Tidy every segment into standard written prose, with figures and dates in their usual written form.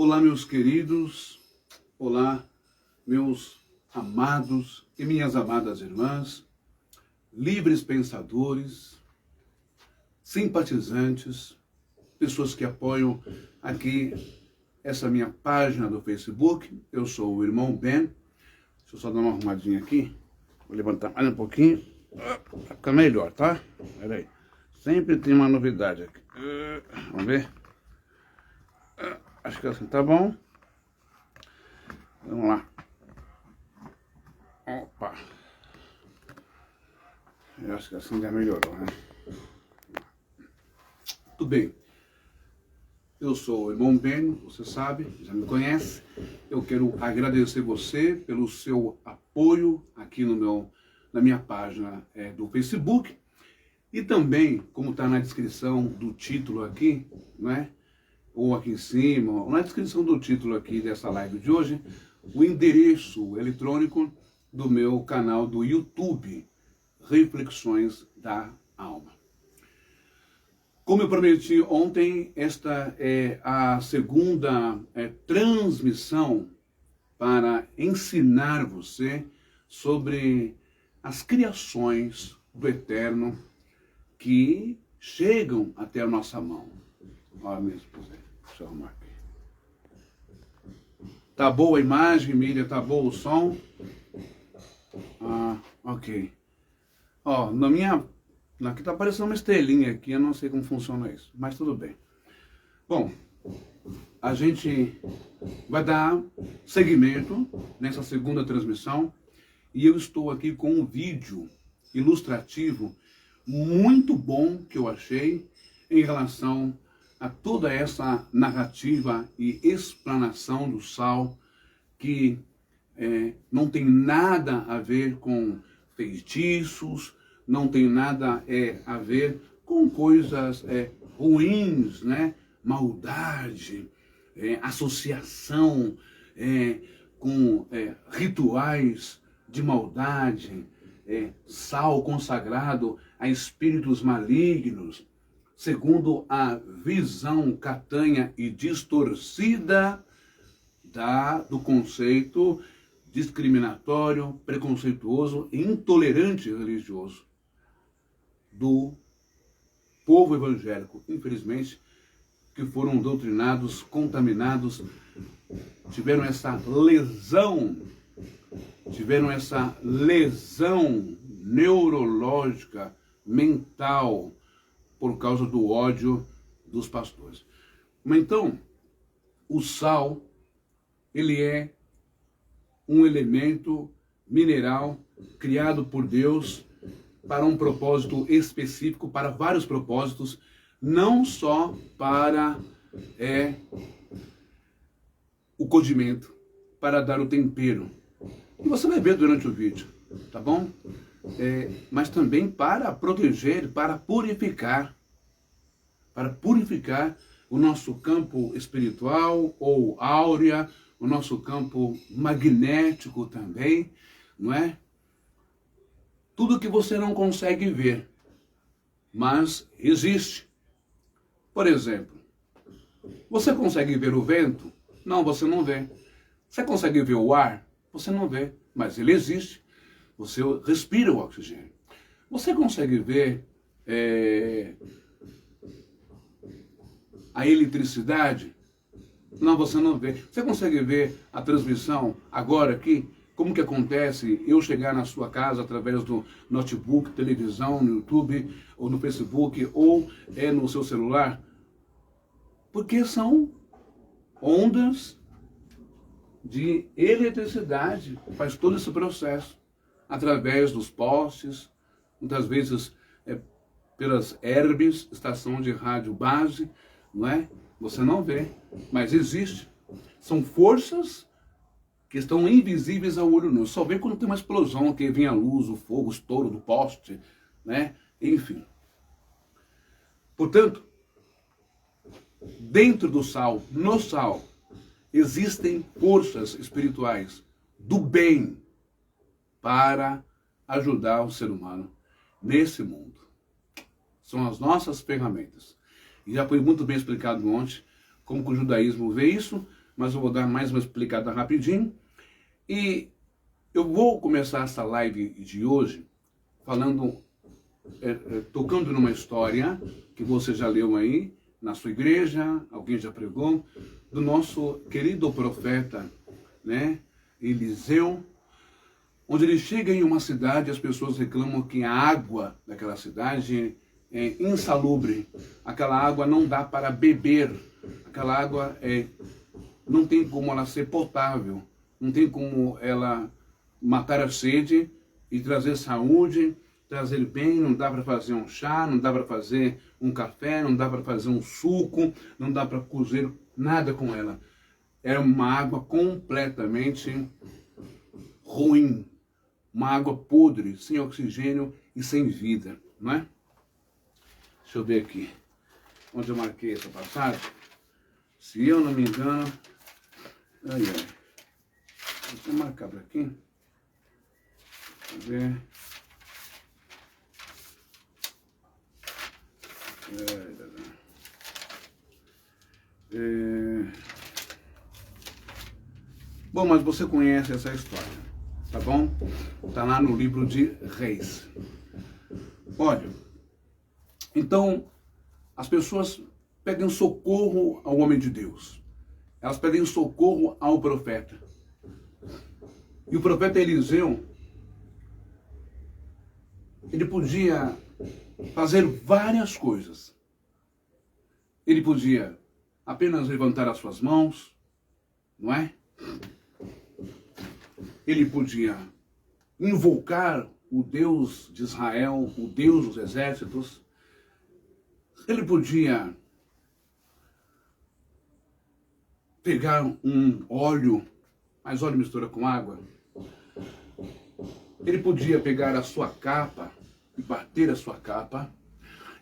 Olá, meus queridos, olá, meus amados e minhas amadas irmãs, livres pensadores, simpatizantes, pessoas que apoiam aqui essa minha página do Facebook. Eu sou o irmão Ben. Deixa eu só dar uma arrumadinha aqui. Vou levantar mais um pouquinho. Vai ficar melhor, tá? Pera aí. Sempre tem uma novidade aqui. Vamos ver. Acho que assim tá bom. Vamos lá. Opa. Eu acho que assim já melhorou, né? Tudo bem. Eu sou o irmão Ben, você sabe, já me conhece. Eu quero agradecer você pelo seu apoio aqui na minha página do Facebook. E também, como está na descrição do título aqui, né? Ou aqui em cima, ou na descrição do título aqui dessa live de hoje, o endereço eletrônico do meu canal do YouTube, Reflexões da Alma. Como eu prometi ontem, esta é a segunda transmissão para ensinar você sobre as criações do Eterno que chegam até a nossa mão. Olha minha esposa. Deixa eu arrumar aqui. Tá boa a imagem, Miriam? Tá bom o som? Ok. Ó, aqui tá aparecendo uma estrelinha aqui, eu não sei como funciona isso, mas tudo bem. Bom, a gente vai dar seguimento nessa segunda transmissão e eu estou aqui com um vídeo ilustrativo muito bom que eu achei em relação a toda essa narrativa e explanação do sal que não tem nada a ver com feitiços, não tem nada a ver com coisas ruins, né? Maldade, associação com rituais de maldade, sal consagrado a espíritos malignos, segundo a visão catanha e distorcida do conceito discriminatório, preconceituoso e intolerante religioso do povo evangélico, infelizmente, que foram doutrinados, contaminados, tiveram essa lesão neurológica, mental, por causa do ódio dos pastores. Mas então, o sal, ele é um elemento mineral criado por Deus para um propósito específico, para vários propósitos, não só para o condimento, para dar o tempero. E você vai ver durante o vídeo, tá bom? Mas também para proteger, para purificar o nosso campo espiritual ou áurea, o nosso campo magnético também, não é? Tudo que você não consegue ver, mas existe. Por exemplo, você consegue ver o vento? Não, você não vê. Você consegue ver o ar? Você não vê, mas ele existe. Você respira o oxigênio. Você consegue ver a eletricidade? Não, você não vê. Você consegue ver a transmissão agora aqui? Como que acontece eu chegar na sua casa através do notebook, televisão, no YouTube, ou no Facebook, ou no seu celular? Porque são ondas de eletricidade que faz todo esse processo. Através dos postes, muitas vezes pelas ERBs, estação de rádio base, não é? Você não vê, mas existe. São forças que estão invisíveis ao olho nu. Só vê quando tem uma explosão, que vem a luz, o fogo, o estouro do poste, né? Enfim. Portanto, dentro do sal, no sal, existem forças espirituais do bem para ajudar o ser humano nesse mundo. São as nossas ferramentas. E já foi muito bem explicado ontem como que o judaísmo vê isso, mas eu vou dar mais uma explicada rapidinho. E eu vou começar essa live de hoje falando, tocando numa história que você já leu aí na sua igreja, alguém já pregou, do nosso querido profeta, né, Eliseu, onde ele chega em uma cidade e as pessoas reclamam que a água daquela cidade é insalubre, aquela água não dá para beber, aquela água não tem como ela ser potável, não tem como ela matar a sede e trazer saúde, trazer bem, não dá para fazer um chá, não dá para fazer um café, não dá para fazer um suco, não dá para cozer nada com ela. É uma água completamente ruim, uma água podre, sem oxigênio e sem vida, não é? Deixa eu ver aqui, onde eu marquei essa passagem. Se eu não me engano, deixa eu marcar por aqui. Deixa eu ver. Bom, mas você conhece essa história, tá bom? Tá lá no livro de Reis. Olha, então as pessoas pedem socorro ao homem de Deus. Elas pedem socorro ao profeta. E o profeta Eliseu, ele podia fazer várias coisas. Ele podia apenas levantar as suas mãos, não é? Ele podia invocar o Deus de Israel, o Deus dos exércitos. Ele podia pegar um óleo, mas óleo mistura com água. Ele podia pegar a sua capa e bater a sua capa.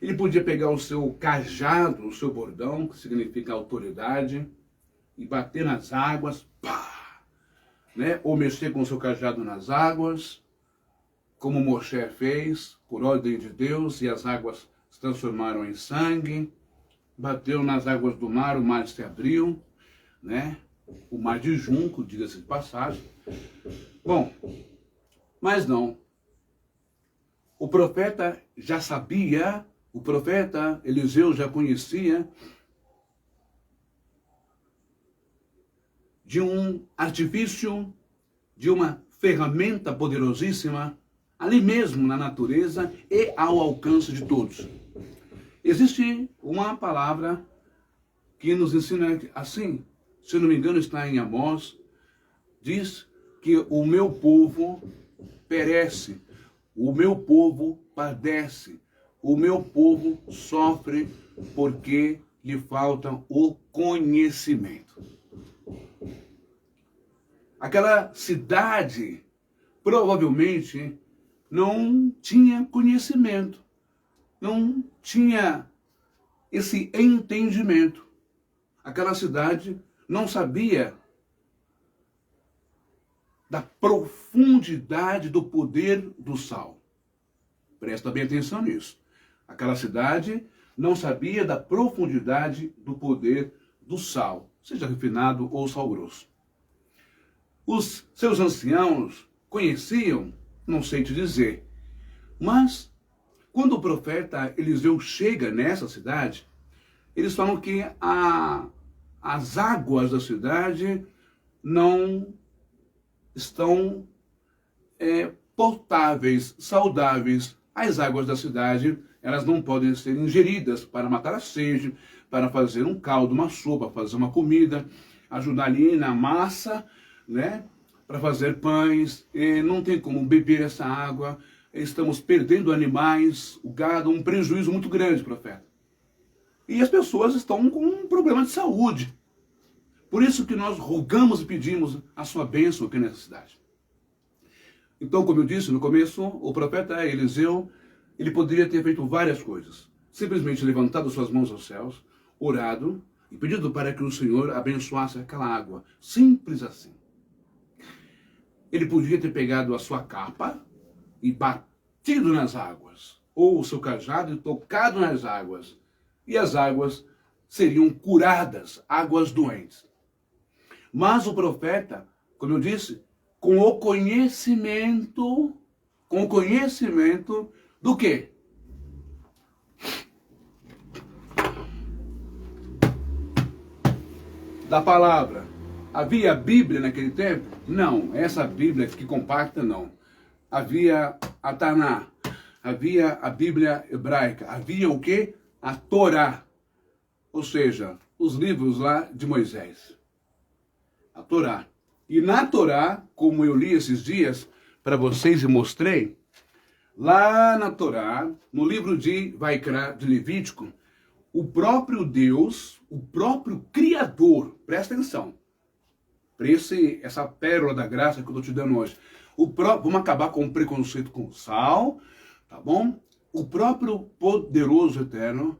Ele podia pegar o seu cajado, o seu bordão, que significa autoridade, e bater nas águas, pá, né? Ou mexer com o seu cajado nas águas, como Moshe fez, por ordem de Deus, e as águas se transformaram em sangue. Bateu nas águas do mar, o mar se abriu, né? O mar de junco, diga-se de passagem. Bom, mas não. O profeta já sabia, o profeta Eliseu já conhecia de um artifício, de uma ferramenta poderosíssima, ali mesmo na natureza e ao alcance de todos. Existe uma palavra que nos ensina assim, se não me engano está em Amós, diz que o meu povo perece, o meu povo padece, o meu povo sofre porque lhe falta o conhecimento. Aquela cidade provavelmente não tinha conhecimento, não tinha esse entendimento. Aquela cidade não sabia da profundidade do poder do sal. Presta bem atenção nisso. Aquela cidade não sabia da profundidade do poder do sal, seja refinado ou sal grosso. Os seus anciãos conheciam, não sei te dizer, mas quando o profeta Eliseu chega nessa cidade, eles falam que as águas da cidade não estão potáveis, saudáveis. As águas da cidade, elas não podem ser ingeridas para matar a sede, para fazer um caldo, uma sopa, fazer uma comida, ajudar ali na massa, né, para fazer pães. E não tem como beber essa água. Estamos perdendo animais, o gado, um prejuízo muito grande, profeta. E as pessoas estão com um problema de saúde. Por isso que nós rogamos e pedimos a sua bênção aqui nessa cidade. Então, como eu disse no começo, o profeta Eliseu, ele poderia ter feito várias coisas. Simplesmente levantado suas mãos aos céus, orado e pedido para que o Senhor abençoasse aquela água. Simples assim. Ele podia ter pegado a sua capa e batido nas águas, ou o seu cajado e tocado nas águas, e as águas seriam curadas, águas doentes. Mas o profeta, como eu disse, com o conhecimento do quê? Da palavra. Havia Bíblia naquele tempo? Não, essa Bíblia que compacta, não. Havia a Taná, havia a Bíblia hebraica, havia o quê? A Torá, ou seja, os livros lá de Moisés. A Torá. E na Torá, como eu li esses dias para vocês e mostrei, lá na Torá, no livro de Vaikra, de Levítico, o próprio Deus, o próprio Criador, presta atenção, para essa pérola da graça que eu estou te dando hoje. Vamos acabar com o preconceito com o sal, tá bom? O próprio poderoso eterno,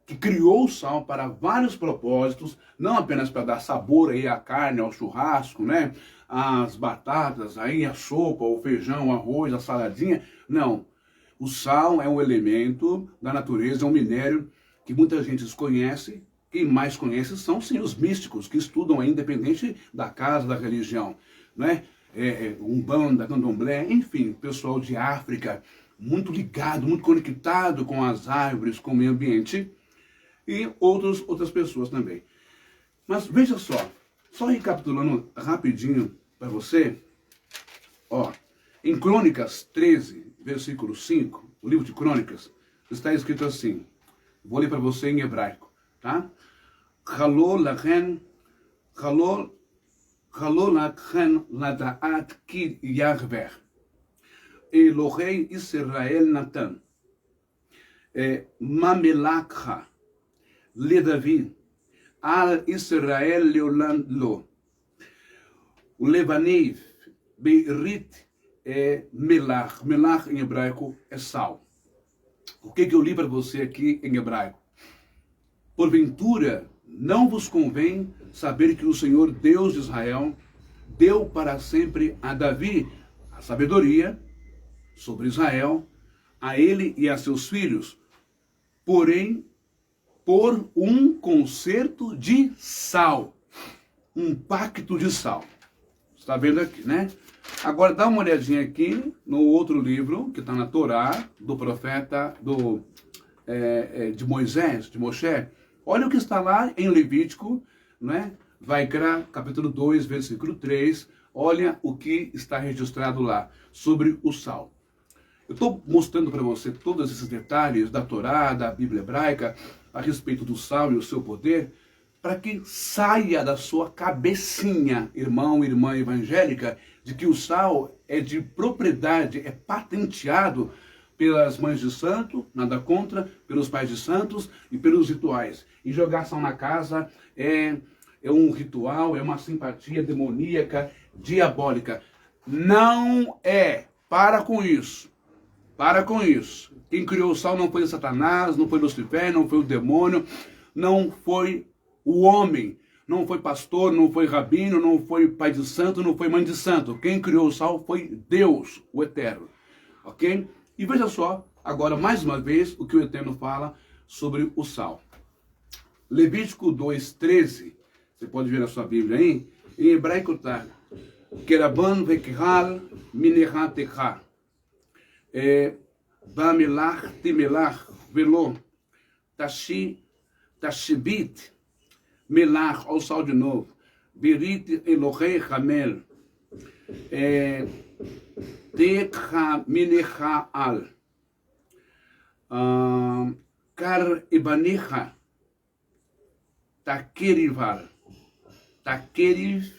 que criou o sal para vários propósitos, não apenas para dar sabor aí à carne, ao churrasco, né? Às batatas, aí a sopa, o feijão, o arroz, a saladinha. Não. O sal é um elemento da natureza, é um minério que muita gente desconhece. Quem mais conhece são, sim, os místicos, que estudam aí, independente da casa, da religião, né? Umbanda, Candomblé, enfim, pessoal de África, muito ligado, muito conectado com as árvores, com o meio ambiente, e outras pessoas também. Mas veja só recapitulando rapidinho para você, ó, em Crônicas 13, versículo 5, o livro de Crônicas, está escrito assim, vou ler para você em hebraico, tá? Chalol lachem ladaat ki Yahveh, Elohei Israel Natan, Mamelakha, Ledavi, Al Israel Leoland Lo, o Levaniv, Beirit, Melach. Melach em hebraico é sal. O que eu li para você aqui em hebraico? Porventura, não vos convém saber que o Senhor Deus de Israel deu para sempre a Davi a sabedoria sobre Israel, a ele e a seus filhos, porém, por um concerto de sal, um pacto de sal. Está vendo aqui, né? Agora dá uma olhadinha aqui no outro livro, que está na Torá, do profeta de Moisés, de Moshe. Olha o que está lá em Levítico, né? Vaikra, capítulo 2, versículo 3. Olha o que está registrado lá sobre o sal. Eu estou mostrando para você todos esses detalhes da Torá, da Bíblia hebraica, a respeito do sal e o seu poder, para que saia da sua cabecinha, irmão, irmã evangélica, de que o sal é de propriedade, é patenteado pelas mães de santo, nada contra, pelos pais de santos e pelos rituais. E jogar sal na casa é um ritual, é uma simpatia demoníaca, diabólica. Não é. Para com isso. Para com isso. Quem criou o sal não foi Satanás, não foi Lucifer, não foi o demônio, não foi o homem, não foi pastor, não foi rabino, não foi pai de santo, não foi mãe de santo. Quem criou o sal foi Deus, o Eterno. Ok? E veja só, agora mais uma vez, o que o Eterno fala sobre o sal. Levítico 2:13, você pode ver na sua Bíblia aí, em hebraico está, Keraban vekhal minehatecha, Bamelach timelach velo, tashibit, melach, ao sal de novo, Berit Elohei Hamel, Tekha Minecha Al, Kar Ibanicha, Takerival, Takeriv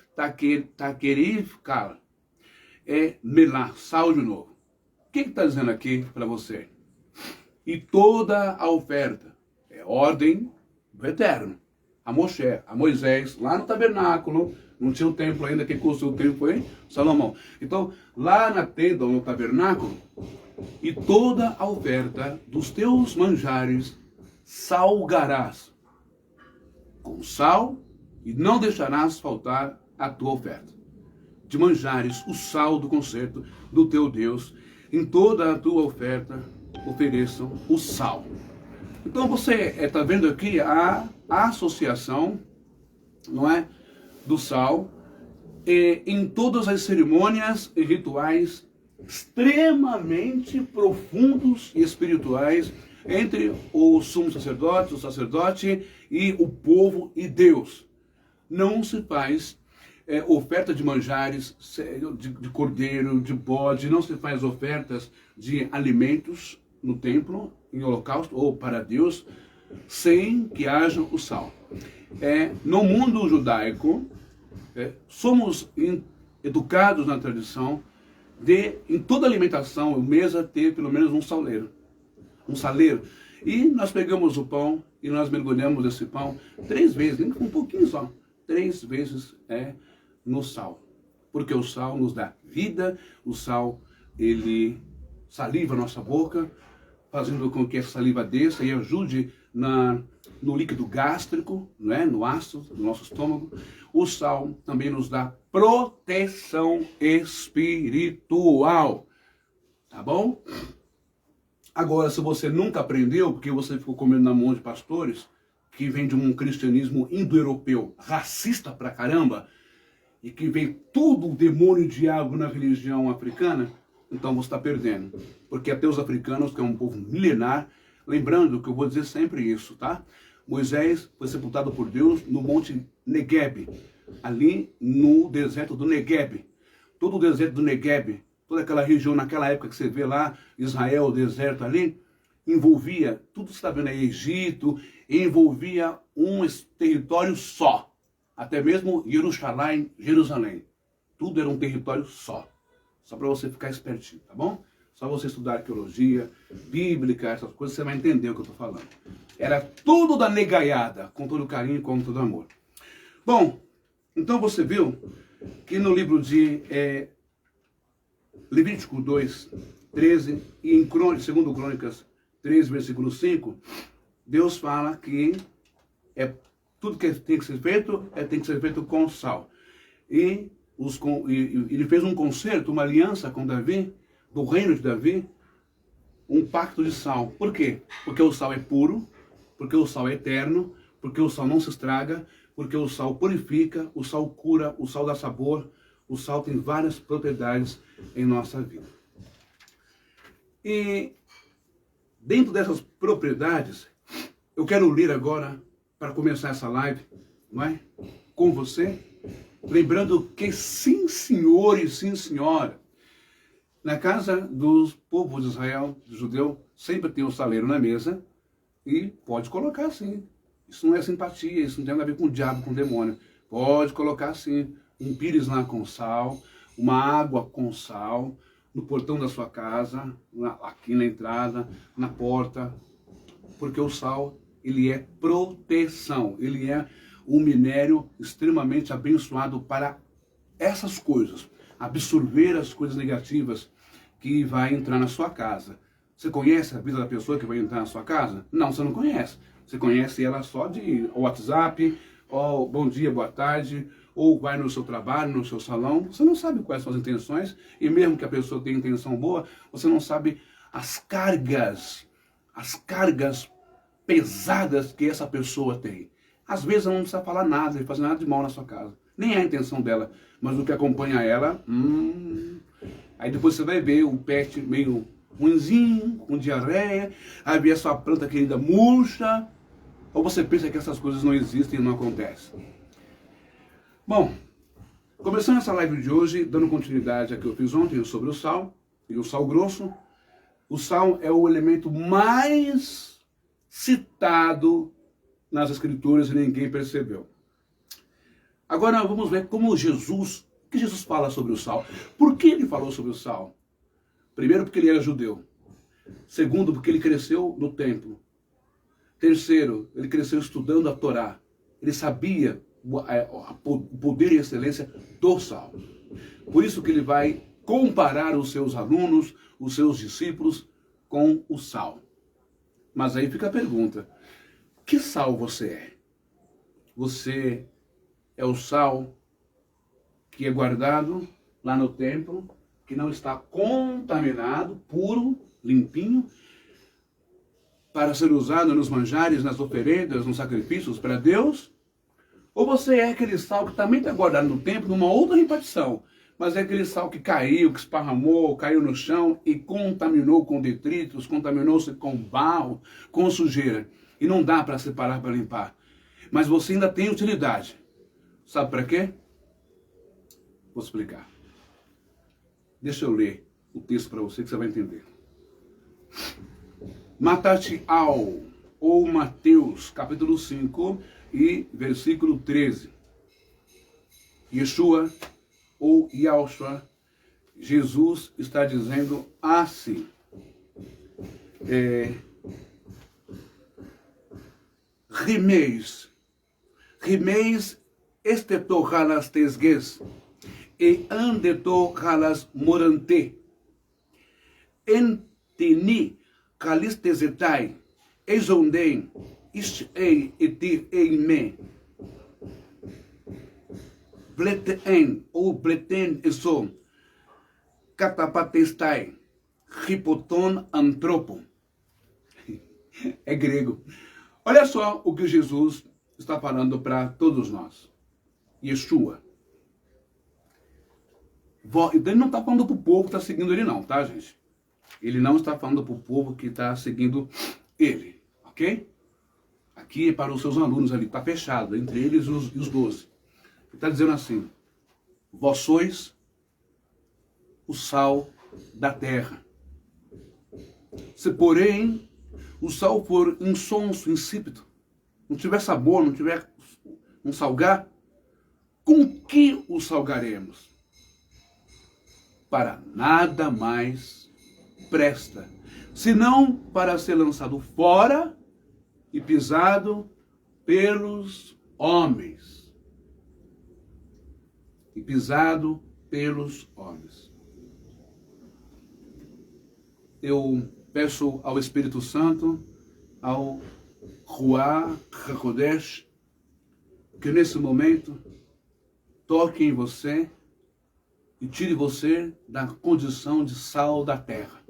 Kal, Melach, sal de novo. O que está dizendo aqui para você? E toda a oferta é ordem do Eterno. A Moshe, a Moisés, lá no tabernáculo, não tinha o templo ainda, quem construiu o templo foi Salomão. Então, lá na tenda, no tabernáculo, e toda a oferta dos teus manjares salgarás com sal, e não deixarás faltar a tua oferta. De manjares, o sal do concerto do teu Deus, em toda a tua oferta, ofereçam o sal. Então você está vendo aqui a associação, não é, do sal em todas as cerimônias e rituais extremamente profundos e espirituais entre o sumo sacerdote, o sacerdote e o povo e Deus. Não se faz oferta de manjares, de cordeiro, de bode, não se faz ofertas de alimentos no templo, em holocausto ou para Deus, sem que haja o sal. No mundo judaico, somos educados na tradição de, em toda alimentação, mesa ter pelo menos um saleiro. E nós pegamos o pão e nós mergulhamos esse pão 3 vezes, nem um pouquinho só, 3 vezes no sal. Porque o sal nos dá vida, o sal, ele saliva a nossa boca, fazendo com que essa saliva desça e ajude no líquido gástrico, no ácido do nosso estômago. O sal também nos dá proteção espiritual. Tá bom? Agora, se você nunca aprendeu, porque você ficou comendo na mão de pastores, que vem de um cristianismo indo-europeu, racista pra caramba, e que vem tudo o demônio e o diabo na religião africana, então você está perdendo. Porque até os africanos, que é um povo milenar, lembrando que eu vou dizer sempre isso, tá? Moisés foi sepultado por Deus no monte Negueb, ali no deserto do Negueb. Todo o deserto do Negueb, toda aquela região naquela época que você vê lá, Israel, o deserto ali, envolvia, tudo que você está vendo aí, Egito, envolvia um território só. Até mesmo Jerusalém. Tudo era um território só. Só para você ficar espertinho, tá bom? Só você estudar arqueologia, bíblica, essas coisas, você vai entender o que eu estou falando. Era tudo da negaiada, com todo carinho e com todo amor. Bom, então você viu que no livro de Levítico 2, 13 e em 2 Crônicas 3, versículo 5, Deus fala que tudo que tem que ser feito, tem que ser feito com sal. E ele fez um concerto, uma aliança com Davi, do reino de Davi, um pacto de sal. Por quê? Porque o sal é puro, porque o sal é eterno, porque o sal não se estraga, porque o sal purifica, o sal cura, o sal dá sabor, o sal tem várias propriedades em nossa vida. E dentro dessas propriedades, eu quero ler agora, para começar essa live, não é? Com você, lembrando que sim, senhor e sim, senhora, na casa dos povos de Israel, do judeu, sempre tem um saleiro na mesa e pode colocar sim. Isso não é simpatia, isso não tem nada a ver com o diabo, com o demônio. Pode colocar sim um pires lá com sal, uma água com sal, no portão da sua casa, aqui na entrada, na porta, porque o sal, ele é proteção, ele é um minério extremamente abençoado para essas coisas, absorver as coisas negativas que vai entrar na sua casa. Você conhece a vida da pessoa que vai entrar na sua casa? Não, você não conhece. Você conhece ela só de WhatsApp, ou bom dia, boa tarde, ou vai no seu trabalho, no seu salão. Você não sabe quais são as intenções, e mesmo que a pessoa tenha intenção boa, você não sabe as cargas pesadas que essa pessoa tem. Às vezes ela não precisa falar nada, não fazer nada de mal na sua casa. Nem é a intenção dela, mas o que acompanha ela, Aí depois você vai ver o pet meio ruinzinho, com diarreia, aí vê a sua planta querida murcha, ou você pensa que essas coisas não existem e não acontecem. Bom, começando essa live de hoje, dando continuidade à que eu fiz ontem sobre o sal, e o sal grosso. O sal é o elemento mais citado nas escrituras e ninguém percebeu. Agora vamos ver como o que Jesus fala sobre o sal. Por que ele falou sobre o sal? Primeiro, porque ele era judeu. Segundo, porque ele cresceu no templo. Terceiro, ele cresceu estudando a Torá. Ele sabia o poder e a excelência do sal. Por isso que ele vai comparar os seus alunos, os seus discípulos com o sal. Mas aí fica a pergunta: que sal você é? Você é o sal que é guardado lá no templo, que não está contaminado, puro, limpinho, para ser usado nos manjares, nas oferendas, nos sacrifícios para Deus? Ou você é aquele sal que também está guardado no templo, numa outra repartição, mas é aquele sal que caiu, que esparramou, caiu no chão e contaminou com detritos, contaminou-se com barro, com sujeira. E não dá para separar, para limpar. Mas você ainda tem utilidade. Sabe para quê? Vou explicar. Deixa eu ler o texto para você que você vai entender. Matatial, ou Mateus, capítulo 5 e versículo 13. Yeshua, ou Yahushua, Jesus está dizendo assim. Rimeis estetohalas tesges, e andetohalas morante, entini calistezetai, ezonden, istei etir eime, bleten ou bleten eso, catapatestai, hipoton antropo. É grego. Olha só o que Jesus está falando para todos nós. Yeshua. Ele não está falando para o povo que está seguindo ele não, tá, gente? Ele não está falando para o povo que está seguindo ele, ok? Aqui é para os seus alunos ali, está fechado, entre eles e os 12. Ele está dizendo assim, vós sois o sal da terra. Se porém o sal for insonso, insípido, não tiver sabor, não tiver um salgar, com que o salgaremos? Para nada mais presta, senão para ser lançado fora e pisado pelos homens. E pisado pelos homens. Eu peço ao Espírito Santo, ao Ruach HaKodesh, que nesse momento toque em você e tire você da condição de sal da terra.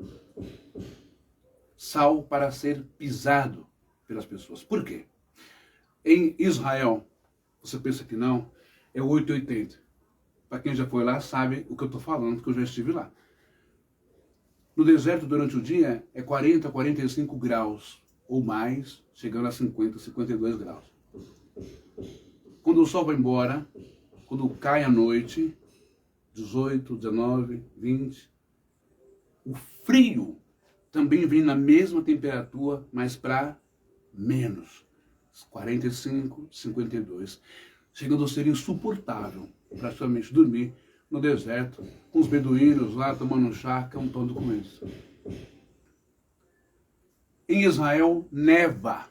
Sal para ser pisado pelas pessoas. Por quê? Em Israel, você pensa que não, é 880. Para quem já foi lá sabe o que eu estou falando, porque eu já estive lá. No deserto, durante o dia, é 40, 45 graus ou mais, chegando a 50, 52 graus. Quando o sol vai embora, quando cai a noite, 18, 19, 20, o frio também vem na mesma temperatura, mas para menos, 45, 52, chegando a ser insuportável, praticamente dormir no deserto, com os beduínos lá tomando um chá, cantando com eles. Em Israel, neva,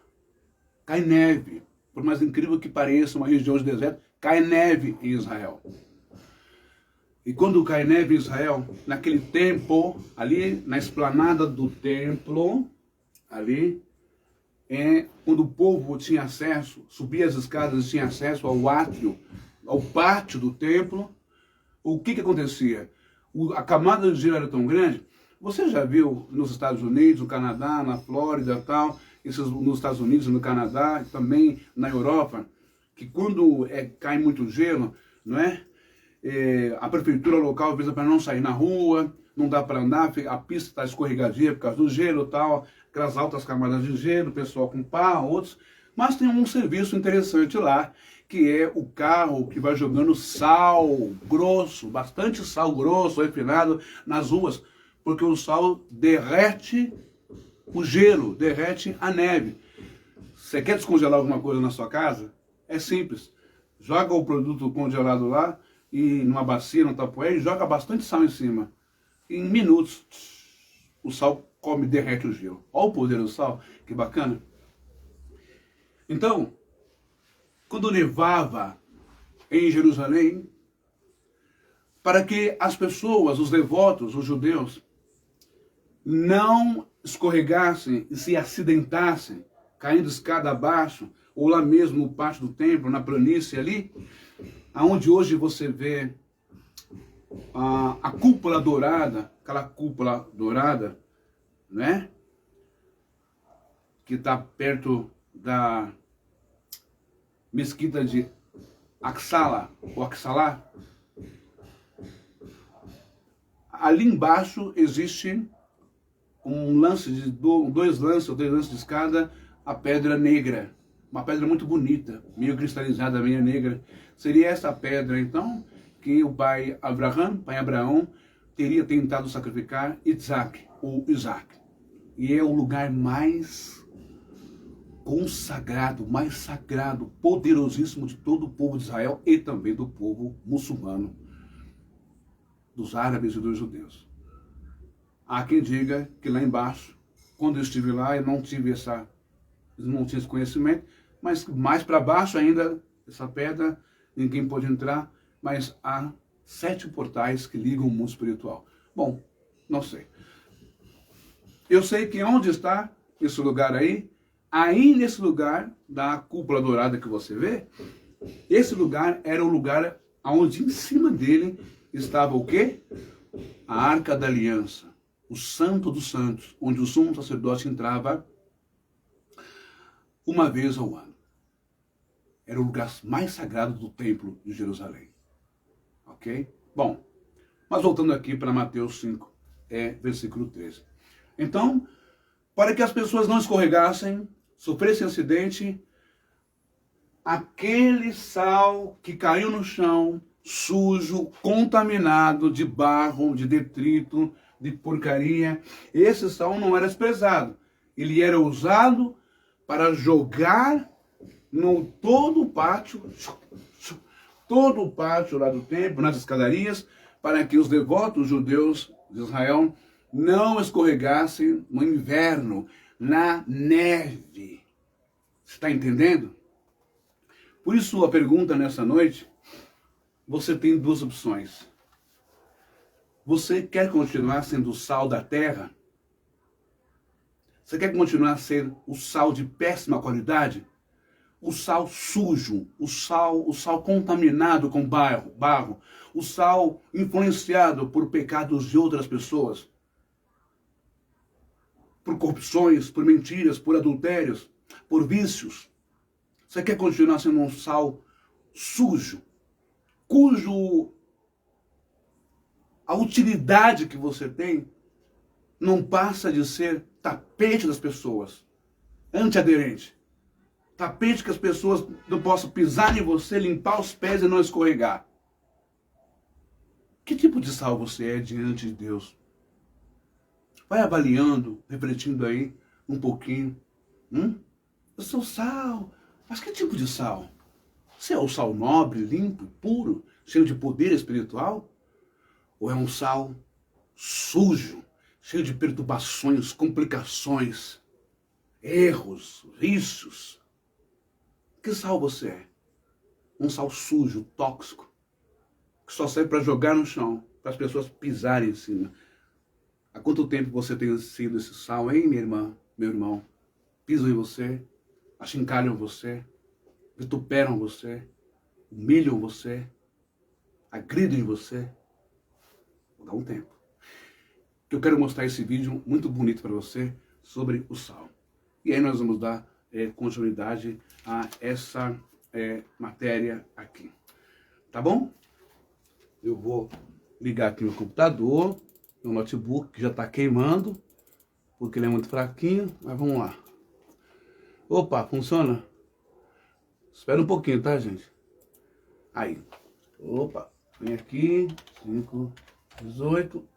cai neve. Por mais incrível que pareça, uma região de deserto, cai neve em Israel. E quando cai neve em Israel, naquele tempo, ali na esplanada do templo, ali, quando o povo tinha acesso, subia as escadas e tinha acesso ao átrio, ao pátio do templo, o que acontecia? A camada de gelo era tão grande. Você já viu nos Estados Unidos, no Canadá, na Flórida e tal, nos Estados Unidos, no Canadá, e também na Europa, que quando cai muito gelo, não é? A prefeitura local avisa para não sair na rua, não dá para andar, a pista está escorregadia por causa do gelo e tal, aquelas altas camadas de gelo, o pessoal com pá, outros. Mas tem um serviço interessante lá, que é o carro que vai jogando sal grosso, bastante sal grosso, refinado, nas ruas, porque o sal derrete o gelo, derrete a neve. Você quer descongelar alguma coisa na sua casa? É simples. Joga o produto congelado lá, e numa bacia, num tapoé, e joga bastante sal em cima. Em minutos, o sal come e derrete o gelo. Olha o poder do sal, que bacana. Então, quando nevava em Jerusalém, para que as pessoas, os devotos, os judeus, não escorregassem e se acidentassem, caindo escada abaixo, ou lá mesmo no pátio do templo, na planície ali, aonde hoje você vê a cúpula dourada, aquela cúpula dourada, né? Que está perto da mesquita de Axala, ou Axalá, ali embaixo existe um lance de dois lances ou três lances de escada, a pedra negra, uma pedra muito bonita, meio cristalizada, meio negra. Seria essa pedra, então, que o pai Abraão, teria tentado sacrificar Isaac. E é o lugar mais consagrado, mais sagrado, poderosíssimo de todo o povo de Israel e também do povo muçulmano, dos árabes e dos judeus. Há quem diga que lá embaixo, quando eu estive lá, eu não tinha esse conhecimento, mas mais para baixo ainda, essa pedra, ninguém pode entrar, mas há 7 portais que ligam o mundo espiritual. Bom, não sei. Eu sei que onde está esse lugar aí nesse lugar da cúpula dourada que você vê, esse lugar era o lugar onde em cima dele estava o quê? A Arca da Aliança, o Santo dos Santos, onde o sumo sacerdote entrava uma vez ao ano. Era o lugar mais sagrado do templo de Jerusalém. Ok? Bom, mas voltando aqui para Mateus 5, versículo 13. Então, para que as pessoas não escorregassem, sofressem acidente, aquele sal que caiu no chão, sujo, contaminado de barro, de detrito, de porcaria, esse sal não era desprezado. Ele era usado para jogar no todo o pátio lá do templo, nas escadarias, para que os devotos judeus de Israel não escorregassem no inverno, na neve. Você está entendendo? Por isso a pergunta nessa noite, você tem 2 opções. Você quer continuar sendo o sal da terra? Você quer continuar a ser o sal de péssima qualidade? O sal sujo, o sal contaminado com barro, o sal influenciado por pecados de outras pessoas, por corrupções, por mentiras, por adultérios, por vícios. Você quer continuar sendo um sal sujo, cujo a utilidade que você tem não passa de ser tapete das pessoas, antiaderente. Tapete que as pessoas não possam pisar em você, limpar os pés e não escorregar. Que tipo de sal você é diante de Deus? Vai avaliando, refletindo aí um pouquinho. Eu sou sal. Mas que tipo de sal? Você é o sal nobre, limpo, puro, cheio de poder espiritual? Ou é um sal sujo, cheio de perturbações, complicações, erros, vícios? Que sal você é? Um sal sujo, tóxico, que só serve para jogar no chão, para as pessoas pisarem em cima. Há quanto tempo você tem sido esse sal, hein, minha irmã, meu irmão? Pisam em você, achincalham você, vituperam você, humilham você, agridem você. Vou dar um tempo. Eu quero mostrar esse vídeo muito bonito para você sobre o sal. E aí nós vamos dar continuidade a essa matéria aqui. Tá bom? Eu vou ligar aqui meu computador, meu notebook, que já está queimando, porque ele é muito fraquinho, mas vamos lá. Opa, funciona? Espera um pouquinho, tá, gente? Aí. Opa, vem aqui, 5, 18.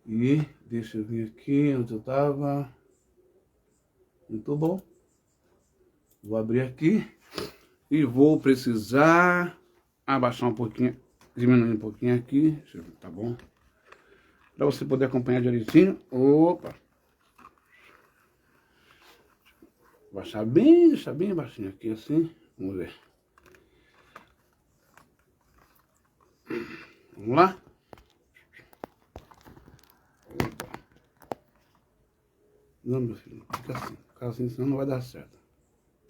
E deixa eu vir aqui onde eu estava. Muito bom. Vou abrir aqui e vou precisar abaixar um pouquinho, diminuir um pouquinho aqui, tá bom? Para você poder acompanhar direitinho. Opa! Deixar bem baixinho aqui assim. Vamos ver. Vamos lá? Opa. Não, meu filho, fica assim, senão não vai dar certo.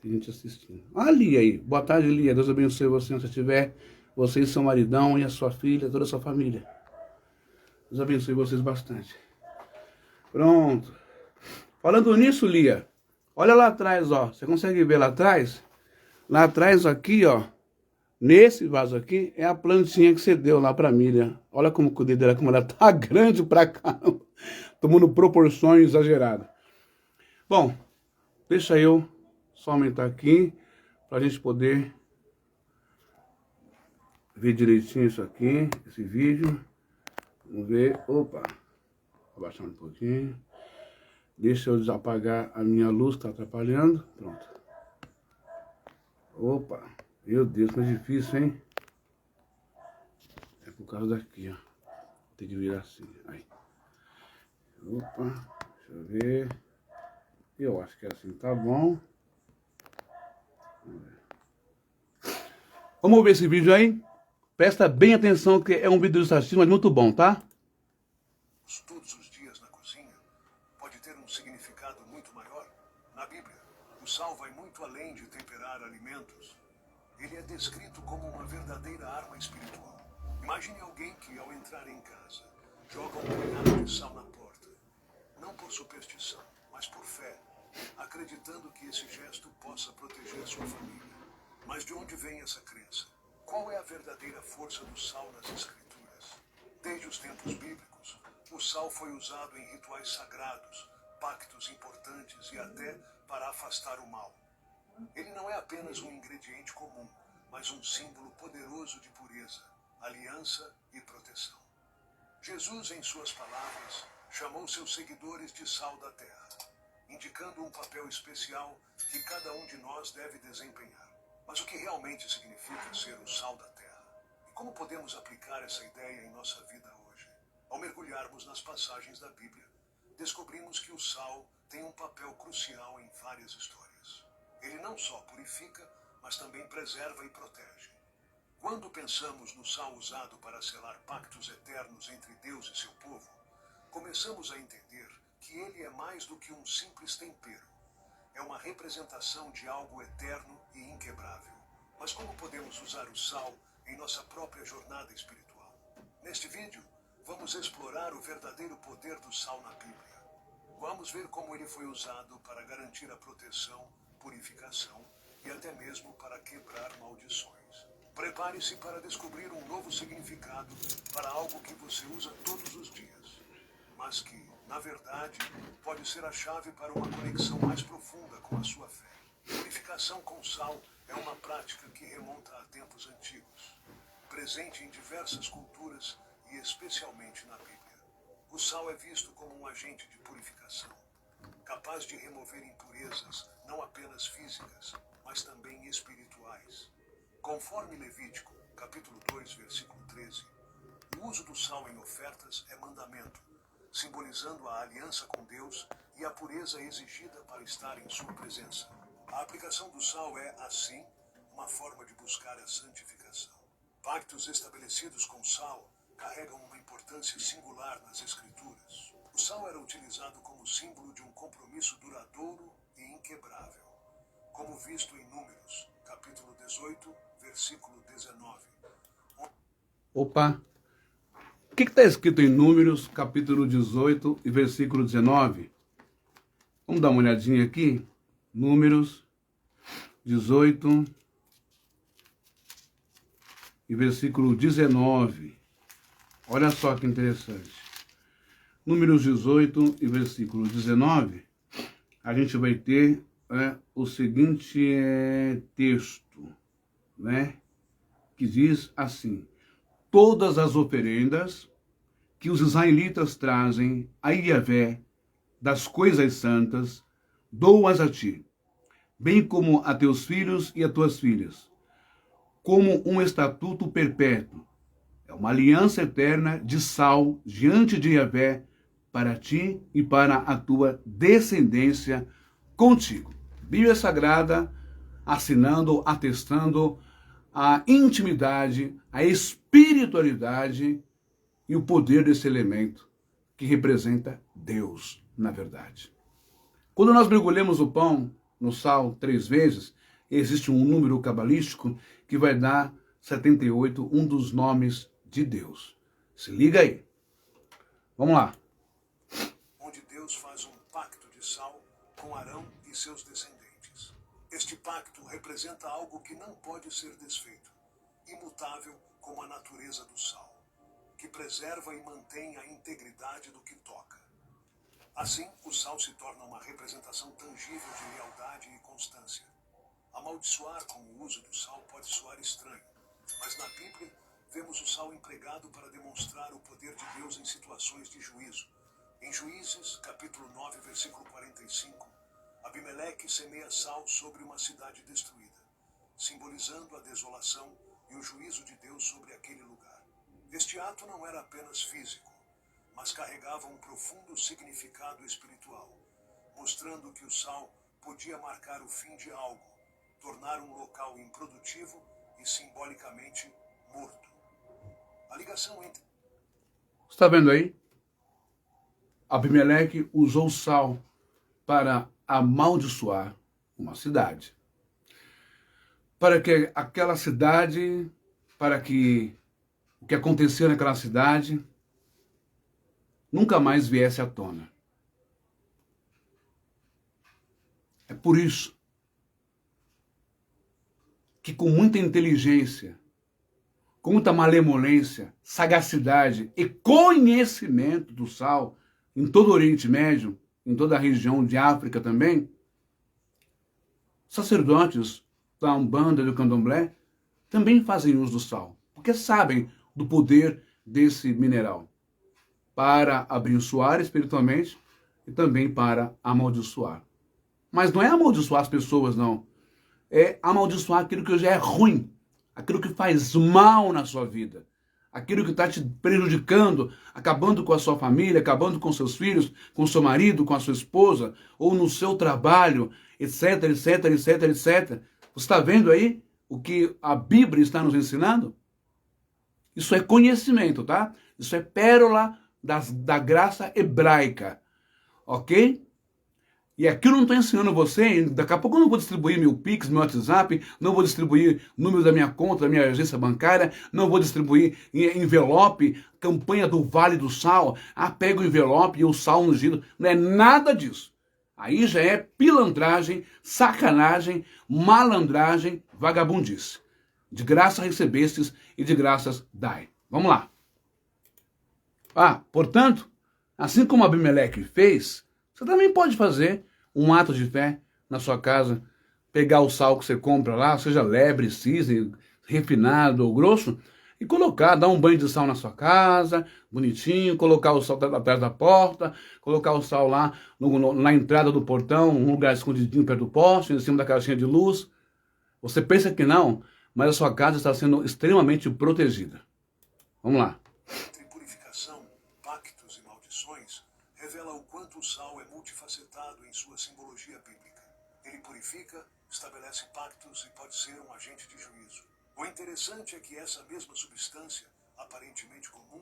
Tem gente assistindo. Ah, Lia aí. Boa tarde, Lia. Deus abençoe você onde você estiver. Você e seu maridão e a sua filha, toda a sua família. Deus abençoe vocês bastante. Pronto. Falando nisso, Lia, Olha lá atrás, ó. Você consegue ver lá atrás? Lá atrás, aqui, ó. Nesse vaso aqui, é a plantinha que você deu lá pra Miriam. Olha como cuidei dela, como ela tá grande pra caramba. Tomando proporções exageradas. Bom, deixa eu só aumentar aqui, pra gente poder ver direitinho isso aqui, esse vídeo. Vamos ver. Opa. Vou abaixar um pouquinho. Deixa eu desapagar a minha luz, tá atrapalhando. Pronto. Opa. Meu Deus, mas difícil, hein? É por causa daqui, ó. Tem que virar assim. Aí. Opa. Deixa eu ver. Eu acho que assim tá bom. Vamos ver esse vídeo aí? Presta bem atenção que é um vídeo ilustrativo, mas muito bom, tá? Todos os dias na cozinha pode ter um significado muito maior. Na Bíblia, o sal vai muito além de temperar alimentos. Ele é descrito como uma verdadeira arma espiritual. Imagine alguém que, ao entrar em casa, joga um punhado de sal na porta. Não por superstição, mas por fé, acreditando que esse gesto possa proteger sua família. Mas de onde vem essa crença? Qual é a verdadeira força do sal nas Escrituras? Desde os tempos bíblicos, o sal foi usado em rituais sagrados, pactos importantes e até para afastar o mal. Ele não é apenas um ingrediente comum, mas um símbolo poderoso de pureza, aliança e proteção. Jesus, em suas palavras, chamou seus seguidores de sal da terra, indicando um papel especial que cada um de nós deve desempenhar. Mas o que realmente significa ser o sal da terra? E como podemos aplicar essa ideia em nossa vida hoje? Ao mergulharmos nas passagens da Bíblia, descobrimos que o sal tem um papel crucial em várias histórias. Ele não só purifica, mas também preserva e protege. Quando pensamos no sal usado para selar pactos eternos entre Deus e seu povo, começamos a entender que ele é mais do que um simples tempero. É uma representação de algo eterno e inquebrável. Mas como podemos usar o sal em nossa própria jornada espiritual? Neste vídeo, vamos explorar o verdadeiro poder do sal na Bíblia. Vamos ver como ele foi usado para garantir a proteção, purificação e até mesmo para quebrar maldições. Prepare-se para descobrir um novo significado para algo que você usa todos os dias, mas que, na verdade, pode ser a chave para uma conexão mais profunda com a sua fé. Purificação com sal é uma prática que remonta a tempos antigos, presente em diversas culturas e especialmente na Bíblia. O sal é visto como um agente de purificação, capaz de remover impurezas não apenas físicas, mas também espirituais. Conforme Levítico, capítulo 2, versículo 13, o uso do sal em ofertas é mandamento, simbolizando a aliança com Deus e a pureza exigida para estar em sua presença. A aplicação do sal é, assim, uma forma de buscar a santificação. Pactos estabelecidos com sal carregam uma importância singular nas Escrituras. O sal era utilizado como símbolo de um compromisso duradouro e inquebrável, como visto em Números, capítulo 18, versículo 19. Opa! O que está escrito em Números, capítulo 18 e versículo 19? Vamos dar uma olhadinha aqui. Números 18 e versículo 19. Olha só que interessante. Números 18 e versículo 19, a gente vai ter o seguinte texto, né? Que diz assim: todas as oferendas que os israelitas trazem a Yahvé das coisas santas, dou-as a ti, bem como a teus filhos e a tuas filhas, como um estatuto perpétuo. É uma aliança eterna de sal diante de Yahvé para ti e para a tua descendência contigo. Bíblia Sagrada assinando, atestando a intimidade, a espiritualidade e o poder desse elemento que representa Deus, na verdade. Quando nós mergulhamos o pão no sal 3 vezes, existe um número cabalístico que vai dar 78, um dos nomes de Deus. Se liga aí. Vamos lá. Onde Deus faz um pacto de sal com Arão e e seus descendentes. Este pacto representa algo que não pode ser desfeito, imutável como a natureza do sal, que preserva e mantém a integridade do que toca. Assim, o sal se torna uma representação tangível de lealdade e constância. Amaldiçoar com o uso do sal pode soar estranho, mas na Bíblia vemos o sal empregado para demonstrar o poder de Deus em situações de juízo. Em Juízes, capítulo 9, versículo 45, Abimeleque semeia sal sobre uma cidade destruída, simbolizando a desolação e o juízo de Deus sobre aquele lugar. Este ato não era apenas físico, mas carregava um profundo significado espiritual, mostrando que o sal podia marcar o fim de algo, tornar um local improdutivo e simbolicamente morto. A ligação entre... Está vendo aí? Abimeleque usou o sal para amaldiçoar uma cidade. Para que aquela cidade, para que o que aconteceu naquela cidade nunca mais viesse à tona. É por isso que com muita inteligência, com muita malemolência, sagacidade e conhecimento do sal, em todo o Oriente Médio, em toda a região de África também, sacerdotes da Umbanda e do Candomblé também fazem uso do sal, porque sabem do poder desse mineral para abençoar espiritualmente e também para amaldiçoar. Mas não é amaldiçoar as pessoas, não. É amaldiçoar aquilo que já é ruim, aquilo que faz mal na sua vida, aquilo que está te prejudicando, acabando com a sua família, acabando com seus filhos, com seu marido, com a sua esposa, ou no seu trabalho, etc, etc, etc, etc. Você está vendo aí o que a Bíblia está nos ensinando? Isso é conhecimento, tá? Isso é pérola da graça hebraica, ok? E aqui eu não estou ensinando você, daqui a pouco eu não vou distribuir meu Pix, meu WhatsApp, não vou distribuir número da minha conta, da minha agência bancária, não vou distribuir envelope, campanha do Vale do Sal, pega o envelope e o sal ungido, não é nada disso. Aí já é pilantragem, sacanagem, malandragem, vagabundice. De graça recebestes e de graças dai. Vamos lá. Portanto, assim como Abimeleque fez, você também pode fazer um ato de fé na sua casa, pegar o sal que você compra lá, seja lebre, cisne, refinado ou grosso, e colocar, dar um banho de sal na sua casa, bonitinho, colocar o sal atrás da porta, colocar o sal lá na entrada do portão, um lugar escondidinho perto do poste, em cima da caixinha de luz. Você pensa que não, mas a sua casa está sendo extremamente protegida. Vamos lá. Entre purificação, pactos e maldições, revela o quanto o sal é multifacetado em sua simbologia bíblica. Ele purifica, estabelece pactos e pode ser um agente de juízo. O interessante é que essa mesma substância, aparentemente comum,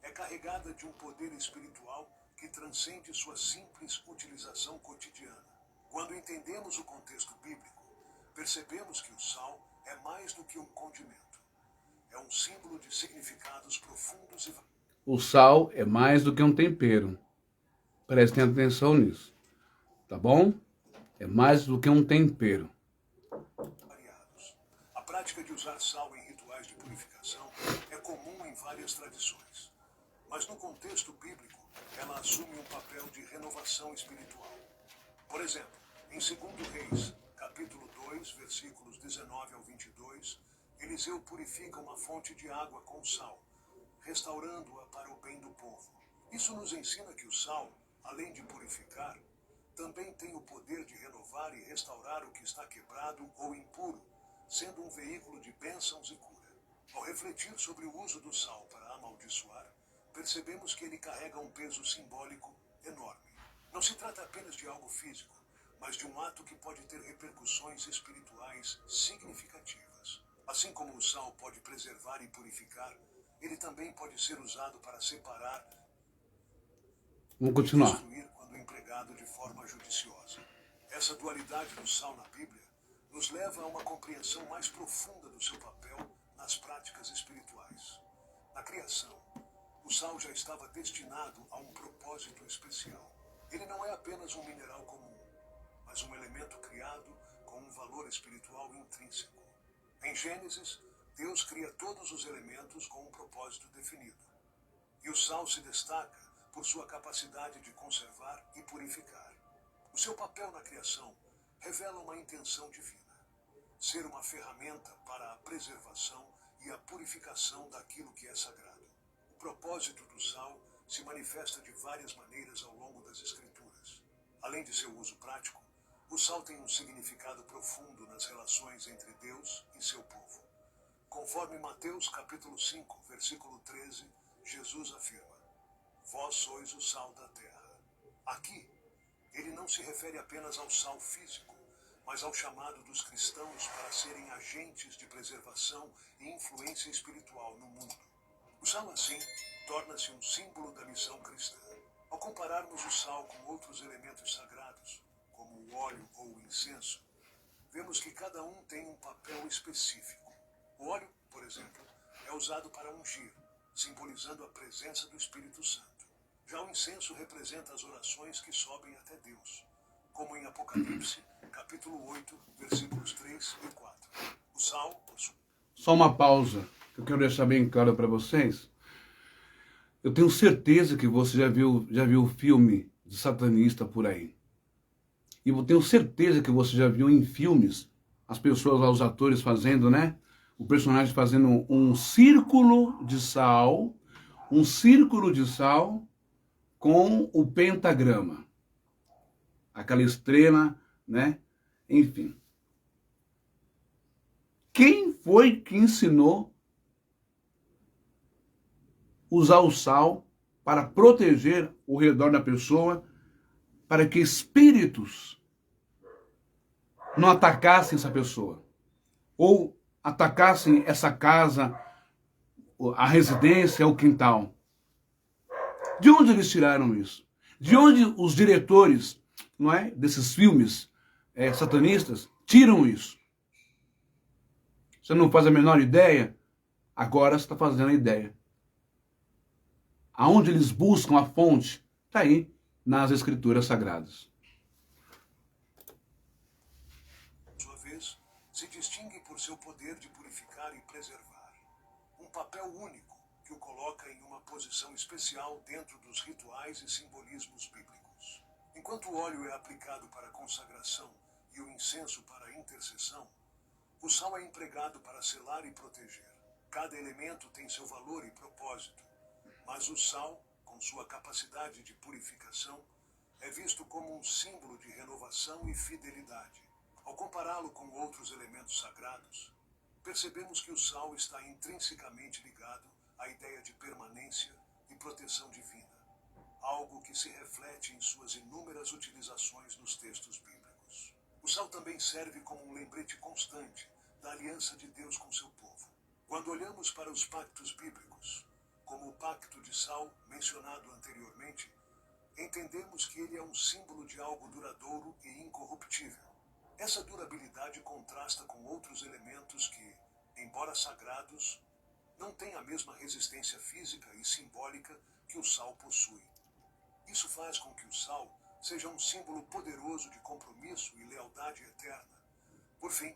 é carregada de um poder espiritual que transcende sua simples utilização cotidiana. Quando entendemos o contexto bíblico, percebemos que o sal é mais do que um condimento. É um símbolo de significados profundos e... O sal é mais do que um tempero. Prestem atenção nisso. Tá bom? É mais do que um tempero. variados. A prática de usar sal em rituais de purificação é comum em várias tradições. Mas no contexto bíblico, ela assume um papel de renovação espiritual. Por exemplo, em 2 Reis, capítulo 2, versículos 19 ao 22, Eliseu purifica uma fonte de água com sal, restaurando-a para o bem do povo. Isso nos ensina que o sal, além de purificar, também tem o poder de renovar e restaurar o que está quebrado ou impuro, sendo um veículo de bênçãos e cura. Ao refletir sobre o uso do sal para amaldiçoar, percebemos que ele carrega um peso simbólico enorme. Não se trata apenas de algo físico, mas de um ato que pode ter repercussões espirituais significativas. Assim como o sal pode preservar e purificar, ele também pode ser usado para separar Vamos continuar. e destruir quando empregado de forma judiciosa. Essa dualidade do sal na Bíblia nos leva a uma compreensão mais profunda do seu papel nas práticas espirituais. Na criação, o sal já estava destinado a um propósito especial. Ele não é apenas um mineral comum, mas um elemento criado com um valor espiritual intrínseco. Em Gênesis, Deus cria todos os elementos com um propósito definido. E o sal se destaca por sua capacidade de conservar e purificar. O seu papel na criação revela uma intenção divina: ser uma ferramenta para a preservação e a purificação daquilo que é sagrado. O propósito do sal se manifesta de várias maneiras ao longo das Escrituras. Além de seu uso prático, o sal tem um significado profundo nas relações entre Deus e seu povo. Conforme Mateus capítulo 5, versículo 13, Jesus afirma: vós sois o sal da terra. Aqui, ele não se refere apenas ao sal físico, mas ao chamado dos cristãos para serem agentes de preservação e influência espiritual no mundo. O sal, assim, torna-se um símbolo da missão cristã. Ao compararmos o sal com outros elementos sagrados, como o óleo ou o incenso, vemos que cada um tem um papel específico. O óleo, por exemplo, é usado para ungir, simbolizando a presença do Espírito Santo. Já o incenso representa as orações que sobem até Deus, como em Apocalipse, capítulo 8, versículos 3 e 4. O sal... Só uma pausa, que eu quero deixar bem claro para vocês. Eu tenho certeza que você já viu filme de satanista por aí. E eu tenho certeza que você já viu em filmes as pessoas lá, os atores fazendo, né? O personagem fazendo um círculo de sal com o pentagrama. Aquela estrela, né? Enfim. Quem foi que ensinou usar o sal para proteger o redor da pessoa, para que espíritos não atacassem essa pessoa, ou atacassem essa casa, a residência, o quintal? De onde eles tiraram isso? De onde os diretores, não é, desses filmes satanistas tiram isso? Você não faz a menor ideia? Agora você está fazendo a ideia. Aonde eles buscam a fonte? Está aí, nas Escrituras Sagradas. Por sua vez, se distingue por seu poder de purificar e preservar. Um papel único que o coloca em uma posição especial dentro dos rituais e simbolismos bíblicos. Enquanto o óleo é aplicado para a consagração e o incenso para a intercessão, o sal é empregado para selar e proteger. Cada elemento tem seu valor e propósito, mas o sal, com sua capacidade de purificação, é visto como um símbolo de renovação e fidelidade. Ao compará-lo com outros elementos sagrados, percebemos que o sal está intrinsecamente ligado à ideia de permanência e proteção divina, algo que se reflete em suas inúmeras utilizações nos textos bíblicos. O sal também serve como um lembrete constante da aliança de Deus com seu povo. Quando olhamos para os pactos bíblicos, como o pacto de sal mencionado anteriormente, entendemos que ele é um símbolo de algo duradouro e incorruptível. Essa durabilidade contrasta com outros elementos que, embora sagrados, não têm a mesma resistência física e simbólica que o sal possui. Isso faz com que o sal seja um símbolo poderoso de compromisso e lealdade eterna. Por fim,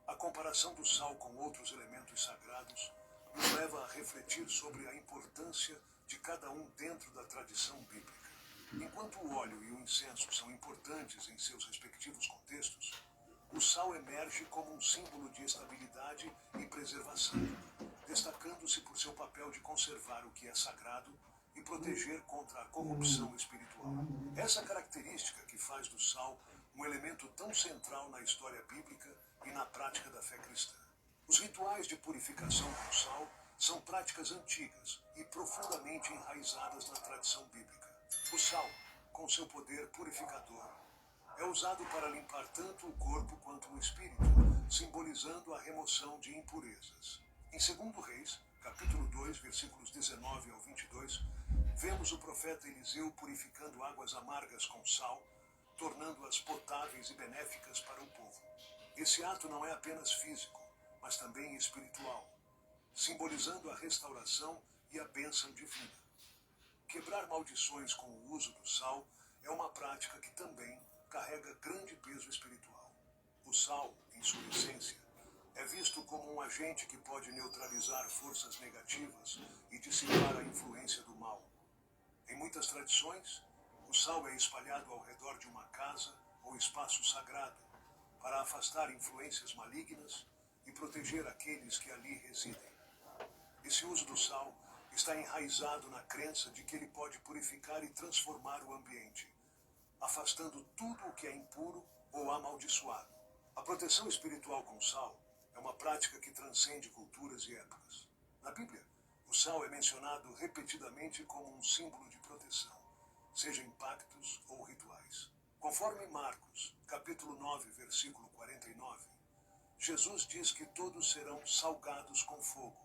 a comparação do sal com outros elementos sagrados nos leva a refletir sobre a importância de cada um dentro da tradição bíblica. Enquanto o óleo e o incenso são importantes em seus respectivos contextos, o sal emerge como um símbolo de estabilidade e preservação, destacando-se por seu papel de conservar o que é sagrado e proteger contra a corrupção espiritual. Essa característica que faz do sal um elemento tão central na história bíblica e na prática da fé cristã. Os rituais de purificação com sal são práticas antigas e profundamente enraizadas na tradição bíblica. O sal, com seu poder purificador, é usado para limpar tanto o corpo quanto o espírito, simbolizando a remoção de impurezas. Em 2 Reis, capítulo 2, versículos 19 ao 22, vemos o profeta Eliseu purificando águas amargas com sal, tornando-as potáveis e benéficas para o povo. Esse ato não é apenas físico, mas também espiritual, simbolizando a restauração e a bênção divina. Quebrar maldições com o uso do sal é uma prática que também carrega grande peso espiritual. O sal, em sua essência, é visto como um agente que pode neutralizar forças negativas e dissipar a influência do mal. Em muitas tradições, o sal é espalhado ao redor de uma casa ou espaço sagrado para afastar influências malignas e proteger aqueles que ali residem. Esse uso do sal está enraizado na crença de que ele pode purificar e transformar o ambiente, afastando tudo o que é impuro ou amaldiçoado. A proteção espiritual com sal é uma prática que transcende culturas e épocas. Na Bíblia, o sal é mencionado repetidamente como um símbolo de proteção, seja em pactos ou rituais. Conforme Marcos, capítulo 9, versículo 49, Jesus diz que todos serão salgados com fogo,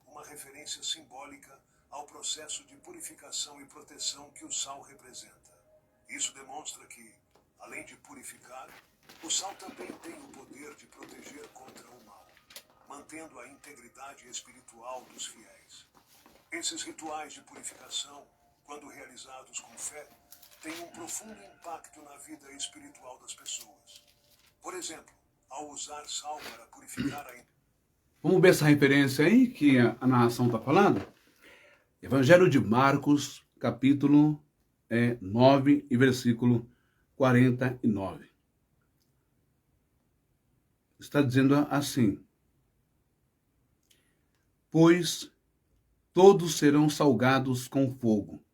uma referência simbólica ao processo de purificação e proteção que o sal representa. Isso demonstra que, além de purificar, o sal também tem o poder de proteger contra o mal, mantendo a integridade espiritual dos fiéis. Esses rituais de purificação, quando realizados com fé, têm um profundo impacto na vida espiritual das pessoas. Por exemplo, ao usar sal para purificar a... Vamos ver essa referência aí que a narração está falando? Evangelho de Marcos, capítulo 9 e versículo 49. Está dizendo assim: pois todos serão salgados com fogo.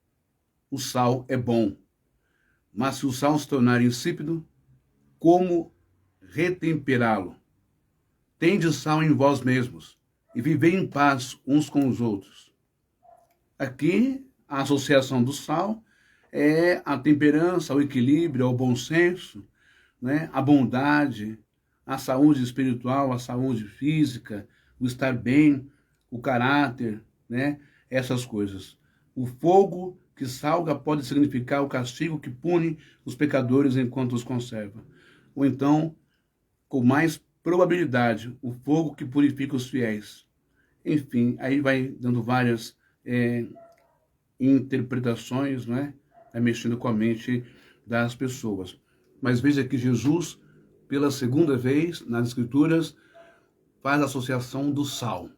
O sal é bom, mas se o sal se tornar insípido, como retemperá-lo? Tende sal em vós mesmos, e vivei em paz uns com os outros. Aqui, a associação do sal é a temperança, o equilíbrio, o bom senso, né? A bondade, a saúde espiritual, a saúde física, o estar bem, o caráter, né? Essas coisas. O fogo que salga pode significar o castigo que pune os pecadores enquanto os conserva. Ou então, com mais probabilidade, o fogo que purifica os fiéis. Enfim, aí vai dando várias interpretações, né? Vai mexendo com a mente das pessoas. Mas veja que Jesus, pela segunda vez nas Escrituras, faz a associação do sal.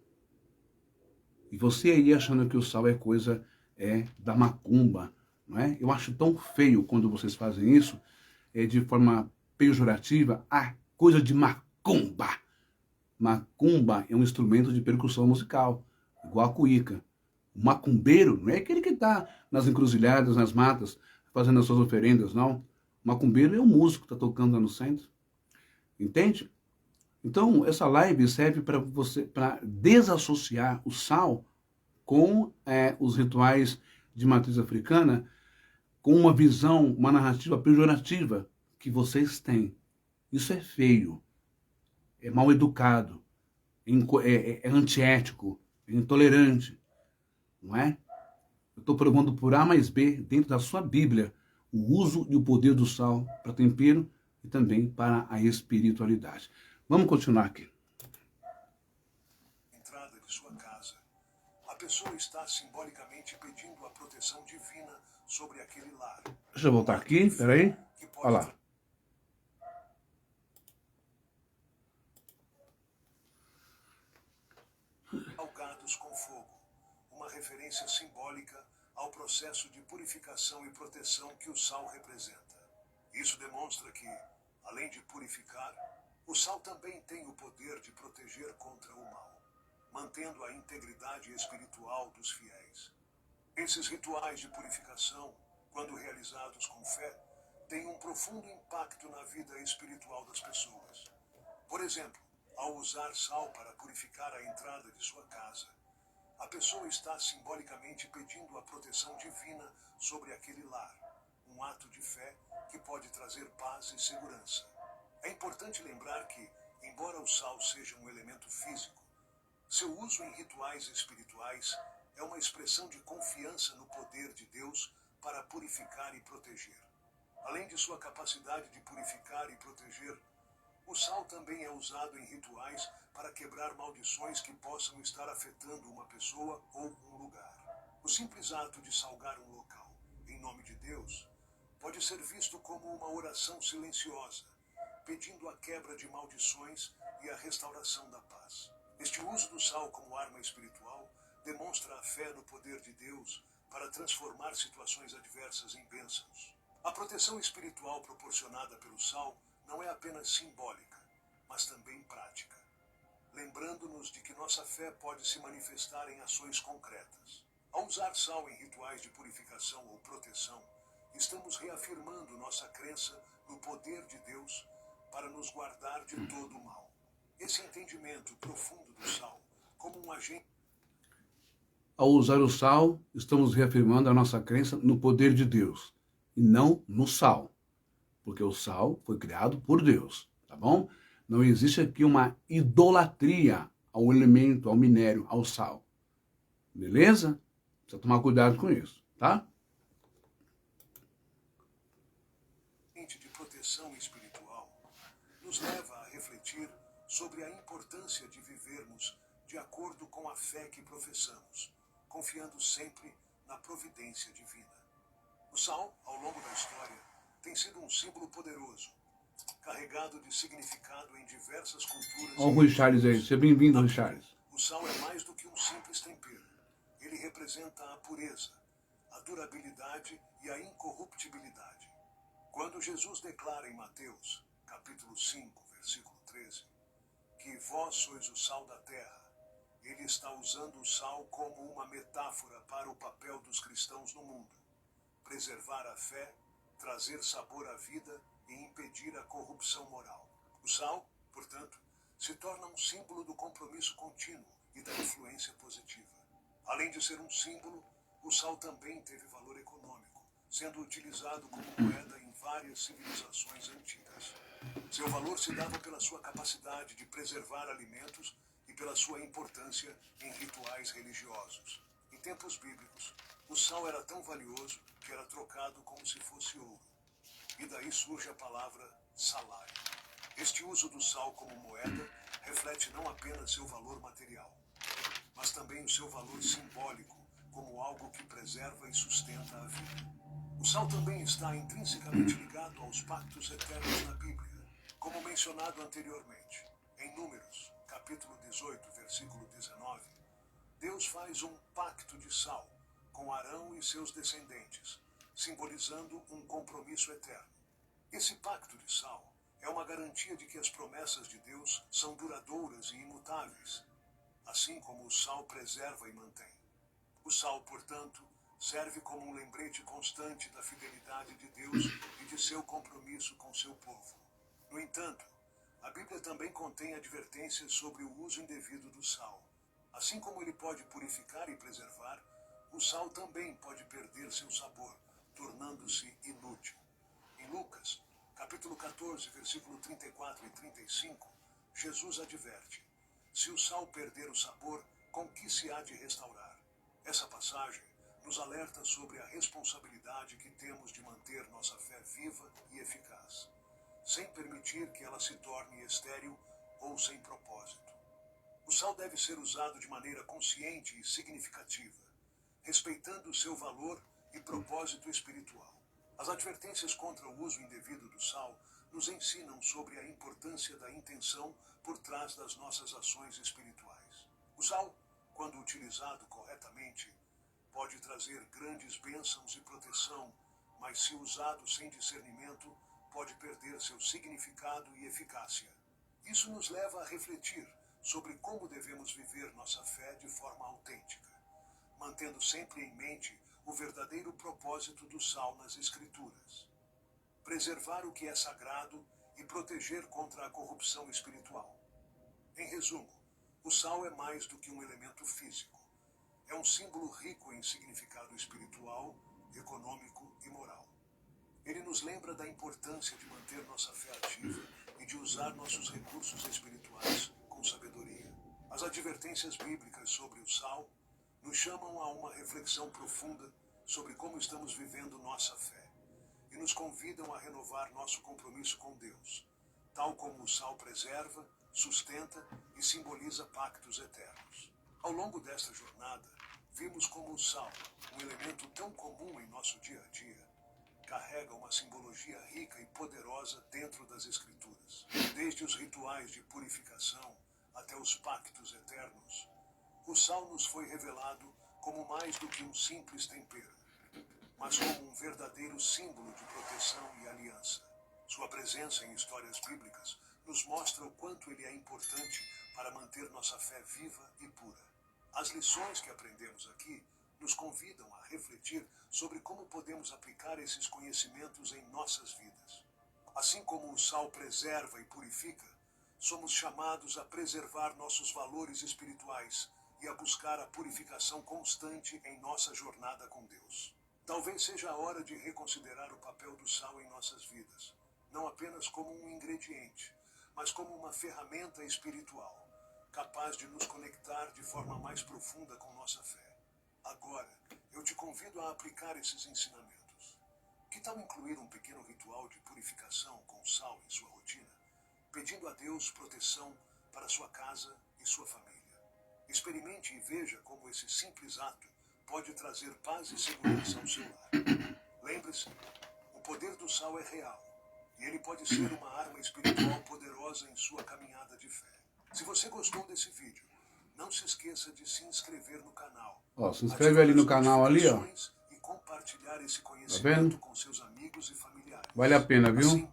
E você aí achando que o sal é coisa da macumba, não é? Eu acho tão feio quando vocês fazem isso, de forma pejorativa, coisa de macumba. Macumba é um instrumento de percussão musical, igual a cuíca. O macumbeiro não é aquele que está nas encruzilhadas, nas matas, fazendo as suas oferendas, não. O macumbeiro é o músico que está tocando lá no centro. Entende? Então, essa live serve para você, para desassociar o sal com os rituais de matriz africana, com uma visão, uma narrativa pejorativa que vocês têm. Isso é feio, é mal educado, é antiético, é intolerante, não é? Eu estou provando por A mais B, dentro da sua Bíblia, o uso e o poder do sal para tempero e também para a espiritualidade. Vamos continuar aqui. Entrada de sua casa. A pessoa está simbolicamente pedindo a proteção divina sobre aquele lar. Deixa eu voltar aqui, peraí. Olha lá. Salgados com fogo, uma referência simbólica ao processo de purificação e proteção que o sal representa. Isso demonstra que, além de purificar, o sal também tem o poder de proteger contra o mal, mantendo a integridade espiritual dos fiéis. Esses rituais de purificação, quando realizados com fé, têm um profundo impacto na vida espiritual das pessoas. Por exemplo, ao usar sal para purificar a entrada de sua casa, a pessoa está simbolicamente pedindo a proteção divina sobre aquele lar, um ato de fé que pode trazer paz e segurança. É importante lembrar que, embora o sal seja um elemento físico, seu uso em rituais espirituais é uma expressão de confiança no poder de Deus para purificar e proteger. Além de sua capacidade de purificar e proteger, o sal também é usado em rituais para quebrar maldições que possam estar afetando uma pessoa ou um lugar. O simples ato de salgar um local, em nome de Deus, pode ser visto como uma oração silenciosa, pedindo a quebra de maldições e a restauração da paz. Este uso do sal como arma espiritual demonstra a fé no poder de Deus para transformar situações adversas em bênçãos. A proteção espiritual proporcionada pelo sal não é apenas simbólica, mas também prática, lembrando-nos de que nossa fé pode se manifestar em ações concretas. Ao usar sal em rituais de purificação ou proteção, estamos reafirmando nossa crença no poder de Deus para nos guardar de todo o mal. Esse entendimento profundo do sal como um agente... Ao usar o sal, estamos reafirmando a nossa crença no poder de Deus e não no sal, porque o sal foi criado por Deus, tá bom? Não existe aqui uma idolatria ao elemento, ao minério, ao sal. Beleza? Precisa tomar cuidado com isso, tá? de proteção espiritual nos leva a refletir sobre a importância de vivermos de acordo com a fé que professamos, confiando sempre na providência divina. O sal, ao longo da história, tem sido um símbolo poderoso, carregado de significado em diversas culturas. Olha o Rui Charles aí, seja bem-vindo, Rui Charles. O sal é mais do que um simples tempero. Ele representa a pureza, a durabilidade e a incorruptibilidade. Quando Jesus declara em Mateus, capítulo 5, versículo 13, que vós sois o sal da terra, ele está usando o sal como uma metáfora para o papel dos cristãos no mundo. Preservar a fé, trazer sabor à vida e impedir a corrupção moral. O sal, portanto, se torna um símbolo do compromisso contínuo e da influência positiva. Além de ser um símbolo, o sal também teve valor econômico, sendo utilizado como moeda em várias civilizações antigas. Seu valor se dava pela sua capacidade de preservar alimentos e pela sua importância em rituais religiosos. Em tempos bíblicos, o sal era tão valioso que era trocado como se fosse ouro. E daí surge a palavra salário. Este uso do sal como moeda reflete não apenas seu valor material, mas também o seu valor simbólico, como algo que preserva e sustenta a vida. O sal também está intrinsecamente ligado aos pactos eternos na Bíblia, como mencionado anteriormente. Em Números, capítulo 18, versículo 19, Deus faz um pacto de sal com Arão e seus descendentes, simbolizando um compromisso eterno. Esse pacto de sal é uma garantia de que as promessas de Deus são duradouras e imutáveis, assim como o sal preserva e mantém. O sal, portanto, serve como um lembrete constante da fidelidade de Deus e de seu compromisso com seu povo. No entanto, a Bíblia também contém advertências sobre o uso indevido do sal. Assim como ele pode purificar e preservar, o sal também pode perder seu sabor, tornando-se inútil. Em Lucas, capítulo 14, versículo 34 e 35, Jesus adverte: se o sal perder o sabor, com que se há de restaurar? Essa passagem nos alerta sobre a responsabilidade que temos de manter nossa fé viva e eficaz, sem permitir que ela se torne estéril ou sem propósito. O sal deve ser usado de maneira consciente e significativa, respeitando seu valor e propósito espiritual. As advertências contra o uso indevido do sal nos ensinam sobre a importância da intenção por trás das nossas ações espirituais. O sal, quando utilizado corretamente, pode trazer grandes bênçãos e proteção, mas se usado sem discernimento, pode perder seu significado e eficácia. Isso nos leva a refletir sobre como devemos viver nossa fé de forma autêntica, mantendo sempre em mente o verdadeiro propósito do sal nas Escrituras: preservar o que é sagrado e proteger contra a corrupção espiritual. Em resumo, o sal é mais do que um elemento físico. É um símbolo rico em significado espiritual, econômico e moral. Ele nos lembra da importância de manter nossa fé ativa e de usar nossos recursos espirituais com sabedoria. As advertências bíblicas sobre o sal nos chamam a uma reflexão profunda sobre como estamos vivendo nossa fé e nos convidam a renovar nosso compromisso com Deus, tal como o sal preserva, sustenta e simboliza pactos eternos. Ao longo desta jornada, vimos como o sal, um elemento tão comum em nosso dia a dia, carrega uma simbologia rica e poderosa dentro das Escrituras. Desde os rituais de purificação até os pactos eternos, o sal nos foi revelado como mais do que um simples tempero, mas como um verdadeiro símbolo de proteção e aliança. Sua presença em histórias bíblicas nos mostra o quanto ele é importante para manter nossa fé viva e pura. As lições que aprendemos aqui nos convidam a refletir sobre como podemos aplicar esses conhecimentos em nossas vidas. Assim como o sal preserva e purifica, somos chamados a preservar nossos valores espirituais e a buscar a purificação constante em nossa jornada com Deus. Talvez seja a hora de reconsiderar o papel do sal em nossas vidas, não apenas como um ingrediente, mas como uma ferramenta espiritual, capaz de nos conectar de forma mais profunda com nossa fé. Agora, eu te convido a aplicar esses ensinamentos. Que tal incluir um pequeno ritual de purificação com sal em sua rotina, pedindo a Deus proteção para sua casa e sua família? Experimente e veja como esse simples ato pode trazer paz e segurança ao seu lar. Lembre-se, o poder do sal é real, e ele pode ser uma arma espiritual poderosa em sua caminhada de fé. Se você gostou desse vídeo, não se esqueça de se inscrever no canal. Ó, se inscreve ali no canal ali, ó. E compartilhar esse Tá conhecimento vendo? com seus amigos e familiares. Vale a pena, viu? Assim,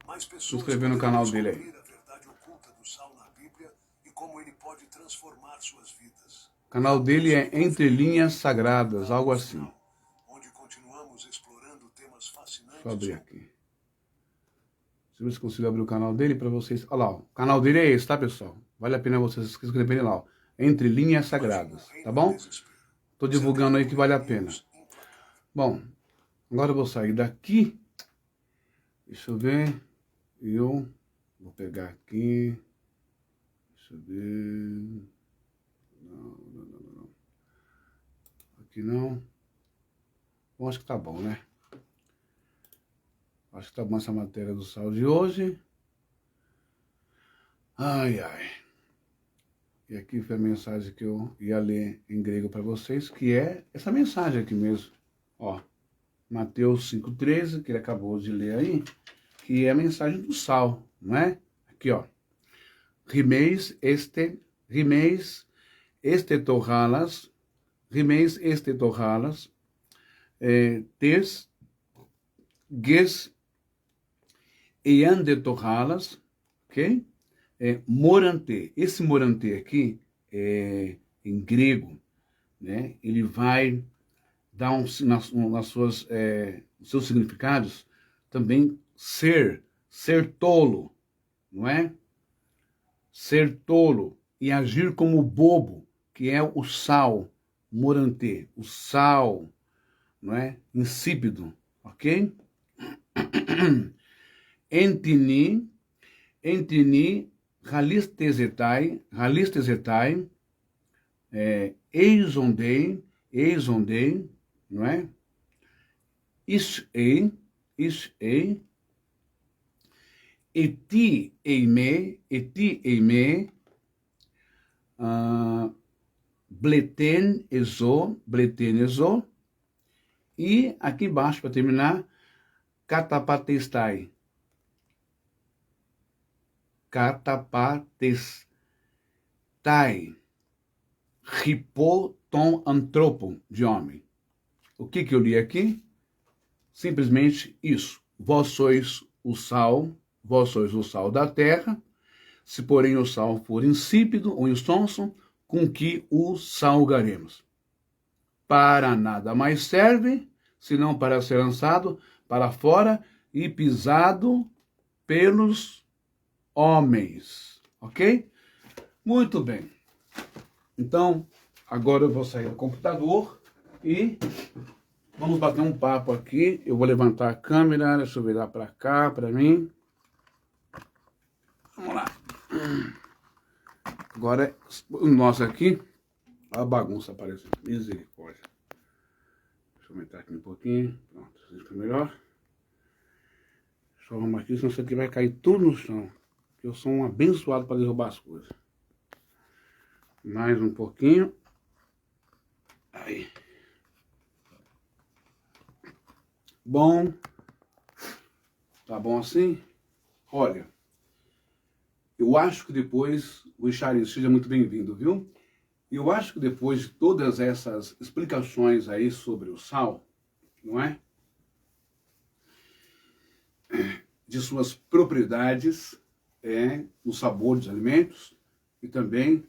mais pessoas Se inscrever no canal dele aí. descobrir a verdade oculta do sal na Bíblia e como ele pode transformar suas vidas. O canal dele é Entre Linhas Sagradas, algo assim. Onde continuamos explorando temas fascinantes. Deixa eu abrir aqui. Deixa eu ver se consigo abrir o canal dele para vocês. Olha lá, ó. O canal dele é esse, tá, pessoal? Vale a pena vocês se inscreverem lá, ó. Entre Linhas Sagradas, tá bom? Tô divulgando aí que vale a pena. Bom, agora eu vou sair daqui. Deixa eu ver. Eu vou pegar aqui. Deixa eu ver. Não. Aqui não. Bom, acho que tá bom, né? Acho que tá bom essa matéria do sal de hoje. Ai, ai. E aqui foi a mensagem que eu ia ler em grego para vocês, que é essa mensagem aqui mesmo. Ó, Mateus 5,13, que ele acabou de ler aí, que é a mensagem do sal, não é? Aqui, ó. Rimeis torralas, tes, ges, eandetorralas, ok? Morante. Esse morante aqui, em grego, né? Ele vai dar nas suas, seus significados também ser tolo, não é? Ser tolo e agir como bobo, que é o sal, morante, o sal, não é? Insípido, ok? Entini, halistezetai, eizondei, não é? Ishei, eti eime, bleten ezo, e aqui embaixo, para terminar, catapatestai, hipoton antropo, de homem. O que eu li aqui? Simplesmente isso. Vós sois o sal da terra. Se porém o sal for insípido ou insonso, com que o salgaremos? Para nada mais serve, senão para ser lançado para fora e pisado pelos homens, ok? Muito bem. Então, agora eu vou sair do computador e vamos bater um papo aqui. Eu vou levantar a câmera, deixa eu virar para cá, para mim. Vamos lá. Agora, o nosso aqui, a bagunça apareceu. Misericórdia. Deixa eu aumentar aqui um pouquinho. Pronto, assim fica melhor. Deixa eu arrumar aqui, senão isso aqui vai cair tudo no chão. Eu sou um abençoado para derrubar as coisas. Mais um pouquinho. Aí. Bom, tá bom assim? Olha, eu acho que depois, o Richard, seja muito bem-vindo, viu? Eu acho que depois de todas essas explicações aí sobre o sal, não é? De suas propriedades, no sabor dos alimentos e também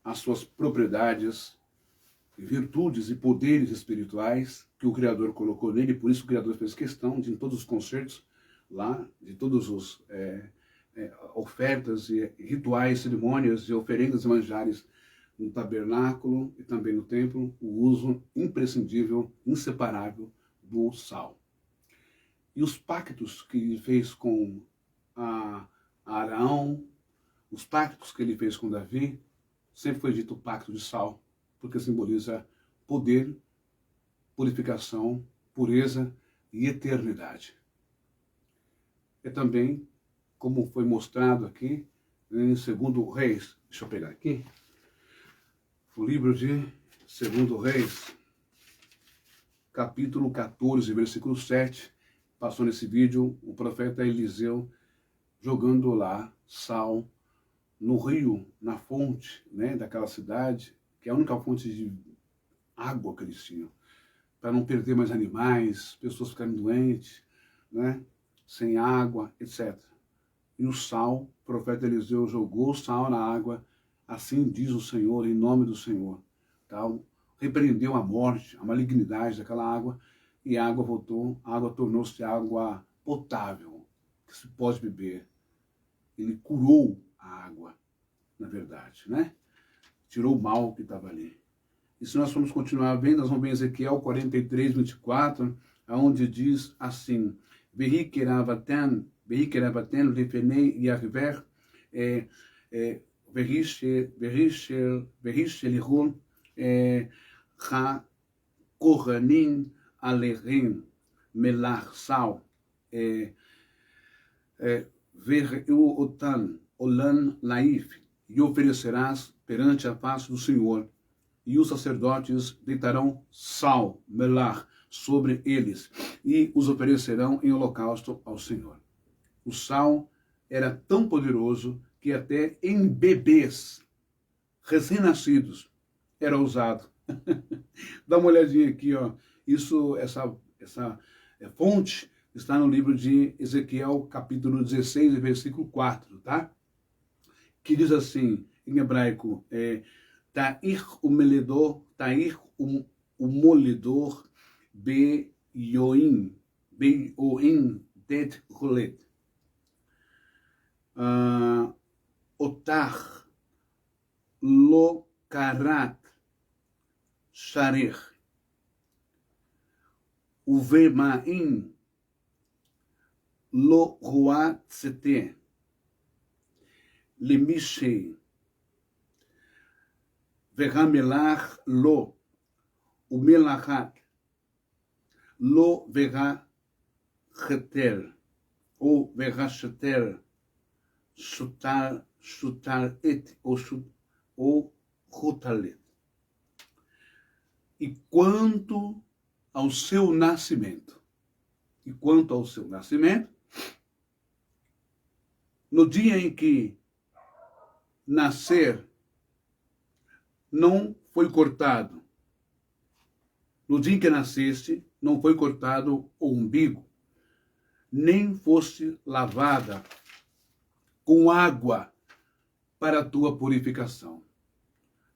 as suas propriedades, virtudes e poderes espirituais que o Criador colocou nele. Por isso o Criador fez questão de, em todos os concertos lá, de todos os ofertas e rituais, cerimônias e oferendas e manjares no tabernáculo e também no templo, o uso imprescindível, inseparável do sal. E os pactos que ele fez com Arão, os pactos que ele fez com Davi, sempre foi dito pacto de sal, porque simboliza poder, purificação, pureza e eternidade. É também, como foi mostrado aqui, em 2 Reis, deixa eu pegar aqui, o livro de 2 Reis, capítulo 14, versículo 7, passou nesse vídeo o profeta Eliseu jogando lá sal no rio, na fonte, né, daquela cidade, que é a única fonte de água que eles tinham, para não perder mais animais, pessoas ficarem doentes, né, sem água, etc. E o sal, o profeta Eliseu jogou o sal na água, assim diz o Senhor, em nome do Senhor. Tá? Repreendeu a morte, a malignidade daquela água, e a água voltou, a água tornou-se água potável, que se pode beber. Ele curou a água, na verdade, né? Tirou o mal que estava ali. E se nós formos continuar vendo, nós vamos ver Ezequiel 43, 24, onde diz assim, Vehi keravaten lefenei Yahweh, Vehi shelihu ha kohanim alerim melach sal, vereu otan olan laif, e oferecerás perante a face do Senhor, e os sacerdotes deitarão sal, melar, sobre eles, e os oferecerão em holocausto ao Senhor. O sal era tão poderoso que até em bebês recém-nascidos era usado. Dá uma olhadinha aqui, ó. Essa fonte está no livro de Ezequiel, capítulo 16, versículo 4, tá? Que diz assim, em hebraico, Ta'ir o molidor beyoim det rolet. Otar lo karat sharich. Uvemaim lo roat sete. Lemishei. Verhamelach lo, o melachat, lo verhacheter, ou verhacheter, chutar et, ou chutalet. E quanto ao seu nascimento, no dia em que nascer, não foi cortado. No dia em que nasceste, não foi cortado o umbigo, nem foste lavada com água para a tua purificação,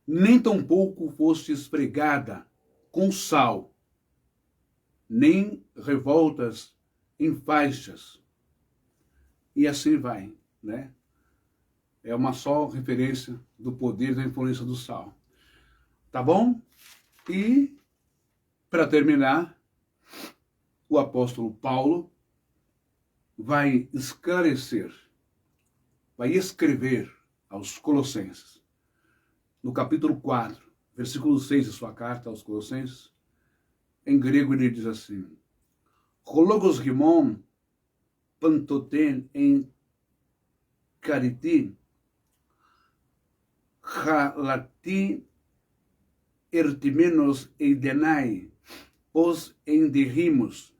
nem tampouco foste esfregada com sal, nem revoltas em faixas. E assim vai, né? É uma só referência do poder da influência do sal. Tá bom? E, para terminar, o apóstolo Paulo vai esclarecer, vai escrever aos Colossenses, no capítulo 4, versículo 6 de sua carta aos Colossenses, em grego ele diz assim, Hologos rimon pantoten en kariti halati ertimenos eidenai os enderrimos,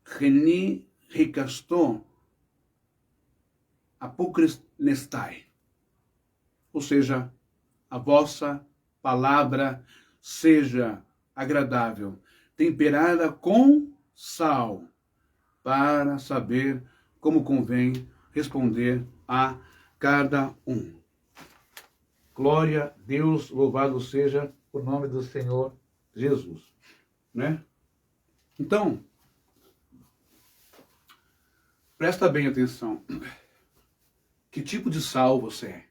reni ricaston, apocrisnestai. Ou seja, a vossa palavra seja agradável, temperada com sal, para saber como convém responder a cada um. Glória a Deus, louvado seja o nome do Senhor Jesus, né? Então, presta bem atenção. Que tipo de sal você é?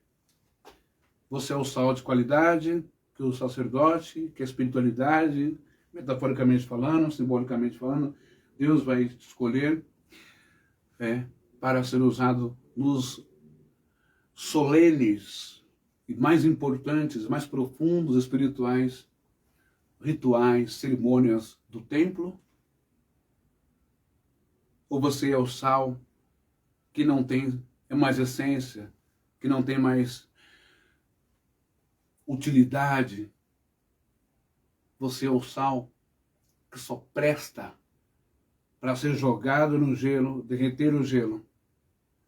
Você é o sal de qualidade, que o sacerdote, que a espiritualidade, metaforicamente falando, simbolicamente falando, Deus vai escolher para ser usado nos solenes e mais importantes, mais profundos, espirituais, rituais, cerimônias do templo? Ou você é o sal que não tem mais essência, que não tem mais utilidade? Você é o sal que só presta para ser jogado no gelo, derreter o gelo,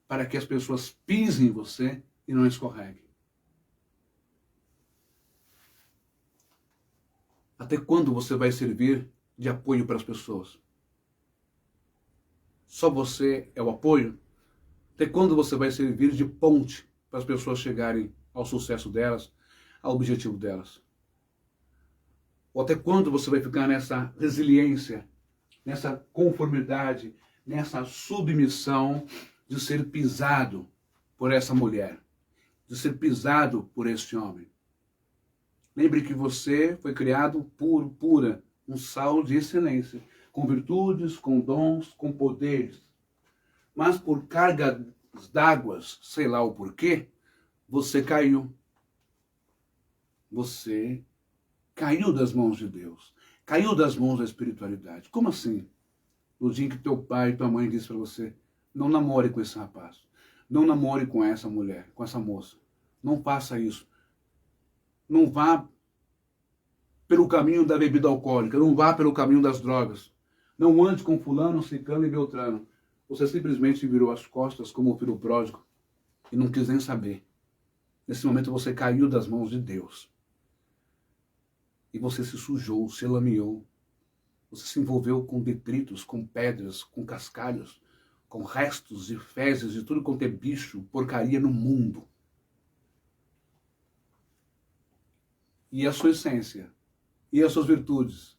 para que as pessoas pisem em você e não escorreguem. Até quando você vai servir de apoio para as pessoas? Só você é o apoio? Até quando você vai servir de ponte para as pessoas chegarem ao sucesso delas, ao objetivo delas? Ou até quando você vai ficar nessa resiliência, nessa conformidade, nessa submissão de ser pisado por essa mulher, de ser pisado por este homem? Lembre que você foi criado puro, pura, um sal de excelência, com virtudes, com dons, com poderes. Mas por cargas d'águas, sei lá o porquê, você caiu. Você caiu das mãos de Deus, caiu das mãos da espiritualidade. Como assim? No dia em que teu pai e tua mãe disse para você, não namore com esse rapaz, não namore com essa mulher, com essa moça, não faça isso. Não vá pelo caminho da bebida alcoólica, não vá pelo caminho das drogas, não ande com fulano, ciclano e beltrano. Você simplesmente virou as costas como o filho pródigo e não quis nem saber. Nesse momento você caiu das mãos de Deus. E você se sujou, se lameou. Você se envolveu com detritos, com pedras, com cascalhos, com restos de fezes de tudo quanto é bicho, porcaria no mundo. E a sua essência, e as suas virtudes.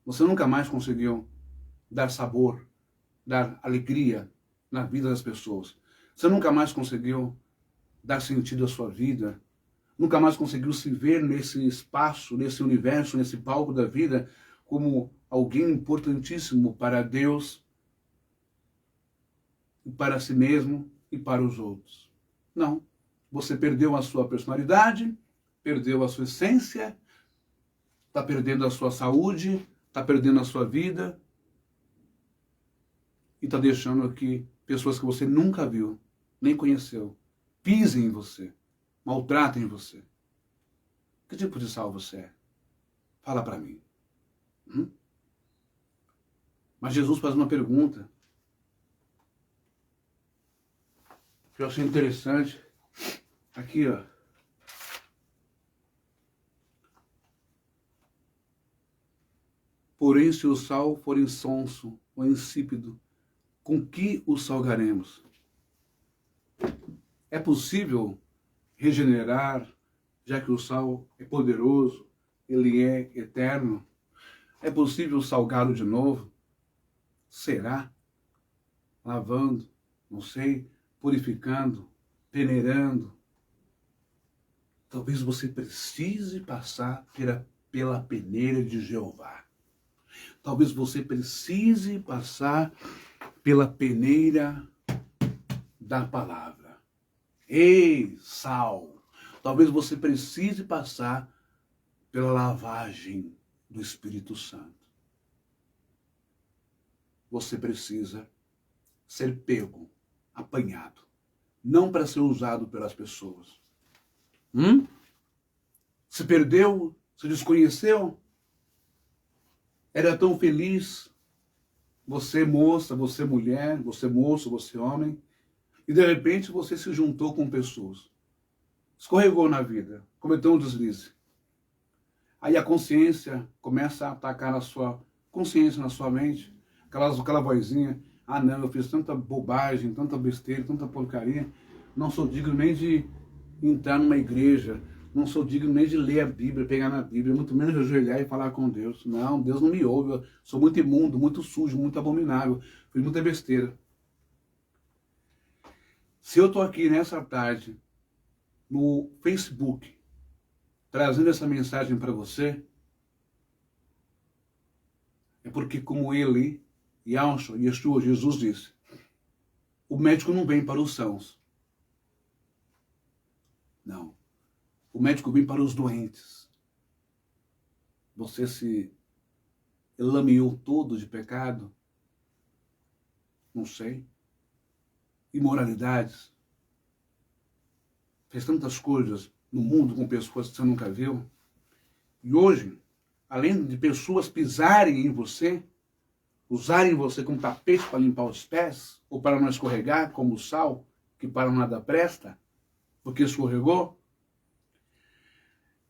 Você nunca mais conseguiu dar sabor, dar alegria na vida das pessoas. Você nunca mais conseguiu dar sentido à sua vida. Nunca mais conseguiu se ver nesse espaço, nesse universo, nesse palco da vida, como alguém importantíssimo para Deus, para si mesmo e para os outros. Não. Você perdeu a sua personalidade, perdeu a sua essência, está perdendo a sua saúde, está perdendo a sua vida e está deixando que pessoas que você nunca viu, nem conheceu, pisem em você, maltratem você. Que tipo de sal você é? Fala para mim. Mas Jesus faz uma pergunta que eu achei interessante. Aqui, ó. Porém, se o sal for insonso ou insípido, com que o salgaremos? É possível regenerar, já que o sal é poderoso, ele é eterno? É possível salgá-lo de novo? Será? Lavando, não sei, purificando, peneirando. Talvez você precise passar pela peneira de Jeová. Talvez você precise passar pela peneira da palavra. Ei, sal! Talvez você precise passar pela lavagem do Espírito Santo. Você precisa ser pego, apanhado, não para ser usado pelas pessoas. Se perdeu? Se desconheceu? era tão feliz, você moça, você mulher, você moço, você homem, e de repente você se juntou com pessoas, escorregou na vida, cometeu um deslize. Aí a consciência começa a atacar na sua consciência, na sua mente, aquela vozinha, ah não, eu fiz tanta bobagem, tanta besteira, tanta porcaria, não sou digno nem de entrar numa igreja, não sou digno nem de ler a Bíblia, pegar na Bíblia, muito menos de ajoelhar e falar com Deus. Não, Deus não me ouve, eu sou muito imundo, muito sujo, muito abominável, fiz muita besteira. Se eu estou aqui nessa tarde, no Facebook, trazendo essa mensagem para você, é porque, como ele, Yeshua, Jesus disse, o médico não vem para os sãos. Não. O médico vem para os doentes. Você se lameou todo de pecado? Não sei. Imoralidades. Fez tantas coisas no mundo com pessoas que você nunca viu. E hoje, além de pessoas pisarem em você, usarem você como tapete para limpar os pés, ou para não escorregar, como o sal, que para nada presta, porque escorregou,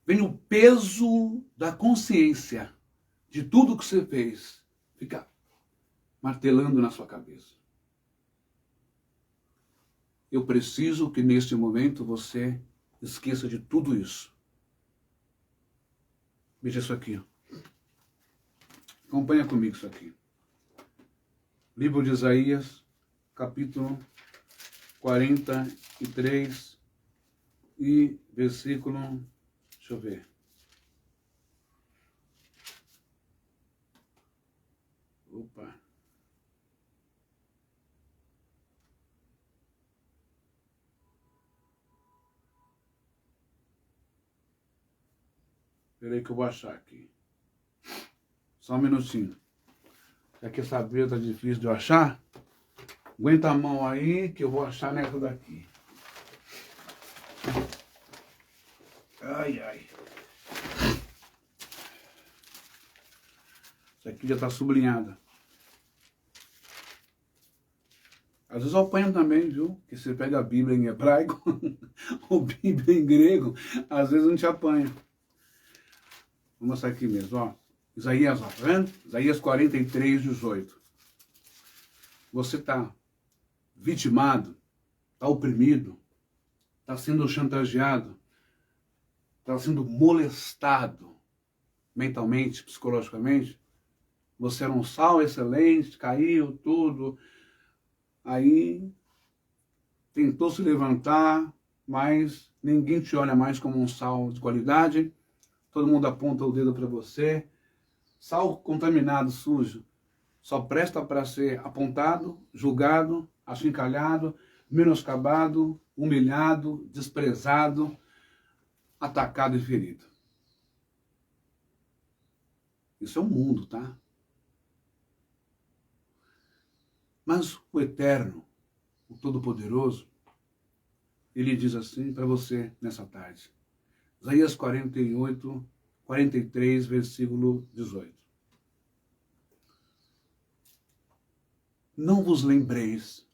vem o peso da consciência de tudo que você fez, fica martelando na sua cabeça. Eu preciso que neste momento você esqueça de tudo isso. Veja isso aqui. Acompanha comigo isso aqui. Livro de Isaías, capítulo 43 e versículo, deixa eu ver. Opa. Espera aí que eu vou achar aqui. Só um minutinho. Já que essa vida tá difícil de eu achar, aguenta a mão aí que eu vou achar nessa daqui. Ai, ai. Isso aqui já está sublinhada. Às vezes eu apanho também, viu? Que você pega a Bíblia em hebraico ou Bíblia em grego, às vezes não te apanha. Vou mostrar aqui mesmo, ó. Isaías, ó, tá vendo? Isaías 43, 18. Você está vitimado, está oprimido, está sendo chantageado, está sendo molestado mentalmente, psicologicamente. Você era um sal excelente, caiu tudo, aí tentou se levantar, mas ninguém te olha mais como um sal de qualidade, todo mundo aponta o dedo para você. Sal contaminado, sujo, só presta para ser apontado, julgado, achincalhado, menoscabado, humilhado, desprezado, atacado e ferido. Isso é o mundo, tá? Mas o Eterno, o Todo-Poderoso, ele diz assim para você nessa tarde. Isaías 43, versículo 18. Não vos lembreis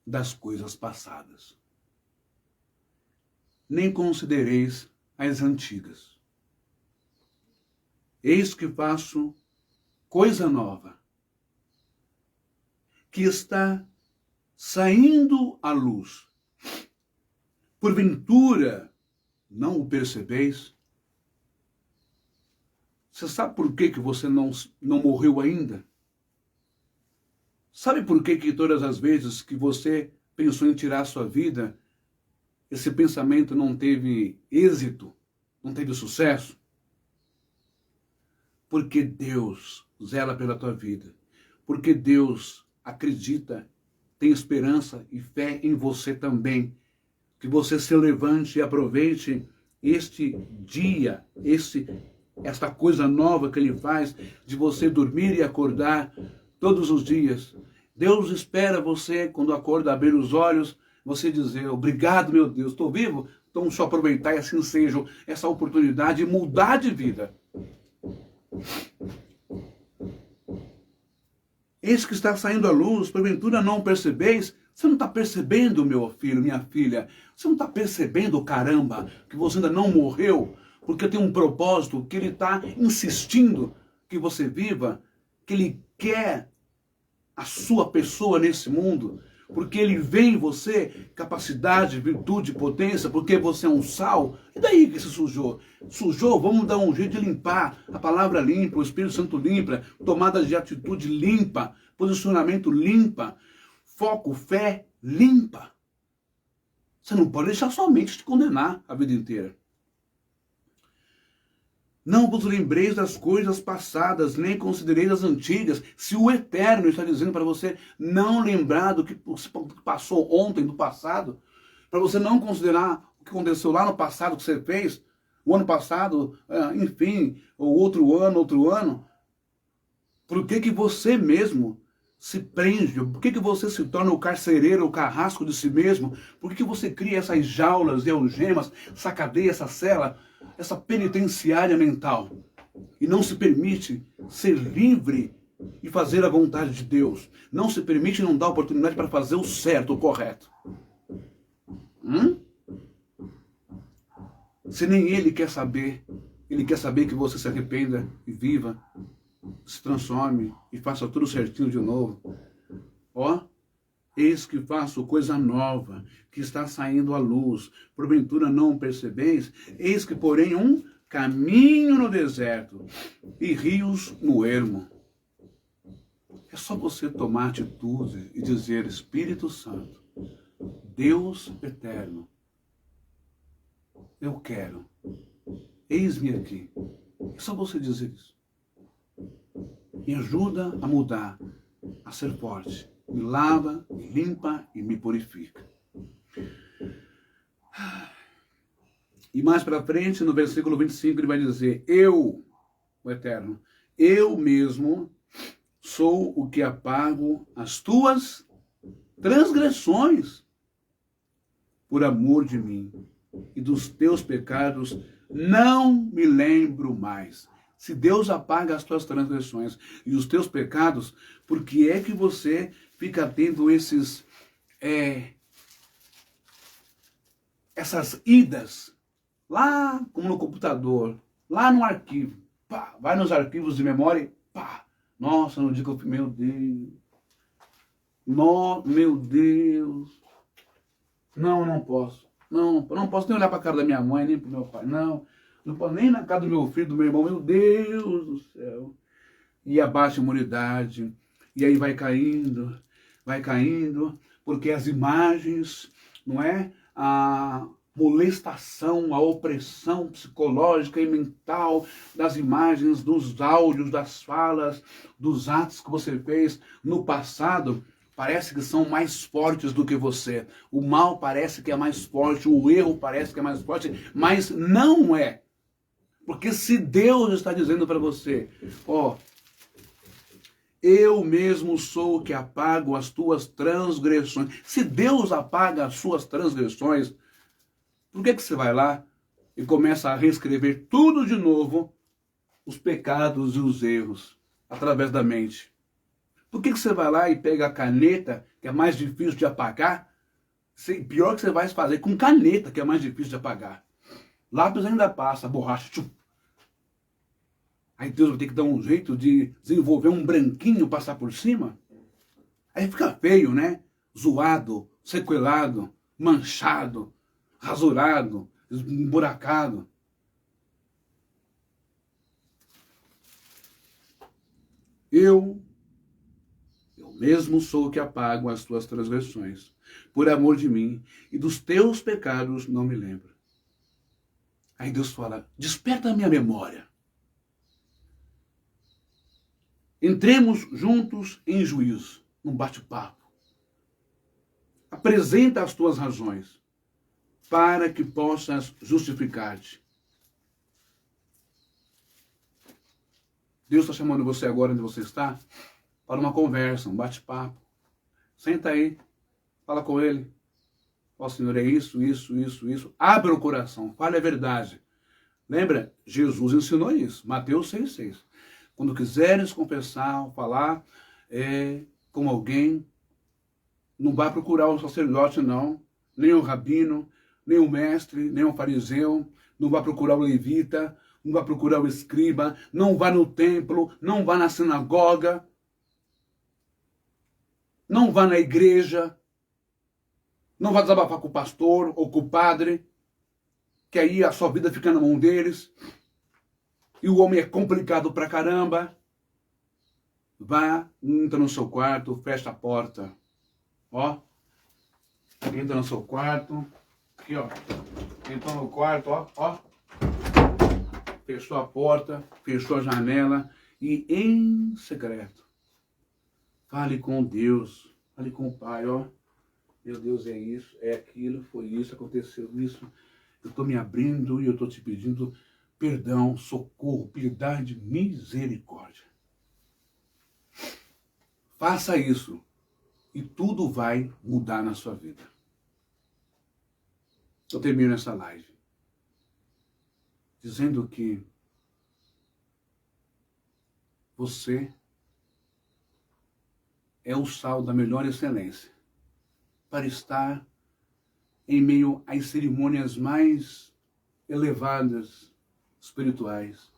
das coisas passadas, nem considereis as antigas. Eis que faço coisa nova, que está saindo à luz. Porventura, não o percebeis? Você sabe por que você não morreu ainda? Sabe por que todas as vezes que você pensou em tirar a sua vida, esse pensamento não teve êxito, não teve sucesso? Porque Deus zela pela tua vida. Porque Deus acredita, tem esperança e fé em você também. Que você se levante e aproveite este dia, esta coisa nova que Ele faz, de você dormir e acordar todos os dias. Deus espera você, quando acorda, abrir os olhos, você dizer, obrigado, meu Deus, estou vivo? Então, deixa eu aproveitar e assim seja essa oportunidade de mudar de vida. Eis que está saindo a luz, porventura não percebeis? Você não está percebendo, meu filho, minha filha? Você não está percebendo, caramba, que você ainda não morreu? Porque tem um propósito que ele está insistindo que você viva, que ele quer a sua pessoa nesse mundo, porque ele vê em você capacidade, virtude, potência, porque você é um sal. E daí que se sujou? Sujou, vamos dar um jeito de limpar. A palavra limpa, o Espírito Santo limpa, tomada de atitude limpa, posicionamento limpa, foco, fé limpa. Você não pode deixar sua mente te condenar a vida inteira. Não vos lembreis das coisas passadas, nem considereis as antigas. Se o Eterno está dizendo para você não lembrar do que passou ontem, do passado, para você não considerar o que aconteceu lá no passado, que você fez, o ano passado, enfim, ou outro ano, por que você mesmo se prende? Por que você se torna o carcereiro, o carrasco de si mesmo? Por que você cria essas jaulas e algemas, essa cadeia, essa cela, essa penitenciária mental, e não se permite ser livre e fazer a vontade de Deus? Não se permite, não dá oportunidade para fazer o certo, o correto. Se nem Ele quer saber que você se arrependa e viva, se transforme e faça tudo certinho de novo. Eis que faço coisa nova, que está saindo à luz. Porventura não percebeis? Eis que, porém, um caminho no deserto e rios no ermo. É só você tomar atitude e dizer: Espírito Santo, Deus eterno, eu quero, eis-me aqui. É só você dizer isso. Me ajuda a mudar, a ser forte. Me lava, me limpa e me purifica. E mais para frente, no versículo 25, ele vai dizer: eu, o Eterno, eu mesmo sou o que apago as tuas transgressões por amor de mim, e dos teus pecados não me lembro mais. Se Deus apaga as tuas transgressões e os teus pecados, por que é que você fica tendo essas idas lá, como no computador, lá no arquivo, pá, vai nos arquivos de memória e pá, nossa, no dia que eu fui, meu Deus, meu Deus, não posso, não posso nem olhar para a cara da minha mãe, nem para o meu pai, não posso nem na casa do meu filho, do meu irmão, meu Deus do céu. E abaixa a imunidade, e aí vai caindo, porque as imagens, não é? A molestação, a opressão psicológica e mental das imagens, dos áudios, das falas, dos atos que você fez no passado, parece que são mais fortes do que você. O mal parece que é mais forte, o erro parece que é mais forte, mas não é. Porque se Deus está dizendo para você, eu mesmo sou o que apago as tuas transgressões. Se Deus apaga as suas transgressões, por que você vai lá e começa a reescrever tudo de novo, os pecados e os erros, através da mente? Por que você vai lá e pega a caneta, que é mais difícil de apagar? Pior que você vai fazer com caneta, que é mais difícil de apagar. Lápis ainda passa, borracha, tchum. Aí Deus vai ter que dar um jeito de desenvolver um branquinho, passar por cima. Aí fica feio, né? Zoado, sequelado, manchado, rasurado, emburacado. Eu mesmo sou o que apago as tuas transgressões, por amor de mim, e dos teus pecados não me lembro. Aí Deus fala: desperta a minha memória. Entremos juntos em juízo, num bate-papo. Apresenta as tuas razões, para que possas justificar-te. Deus está chamando você agora onde você está, para uma conversa, um bate-papo. Senta aí, fala com Ele. Senhor, é isso. Abra o coração, fale a verdade. Lembra? Jesus ensinou isso, Mateus 6,6. Quando quiseres confessar, falar, com alguém. Não vá procurar o sacerdote, não, nem o rabino, nem o mestre, nem o fariseu. Não vá procurar o levita, não vá procurar o escriba, não vá no templo, não vá na sinagoga, não vá na igreja, não vá desabafar com o pastor ou com o padre, que aí a sua vida fica na mão deles, e o homem é complicado pra caramba. Vá, entra no seu quarto, fecha a porta, ó, entra no seu quarto, aqui ó, entrou no quarto, ó, fechou a porta, fechou a janela e em secreto, fale com Deus, fale com o Pai, ó, meu Deus, é isso, é aquilo, foi isso, aconteceu isso, eu estou me abrindo e eu estou te pedindo perdão, socorro, piedade, misericórdia. Faça isso e tudo vai mudar na sua vida. Eu termino essa live dizendo que você é o sal da melhor excelência para estar em meio às cerimônias mais elevadas, espirituais,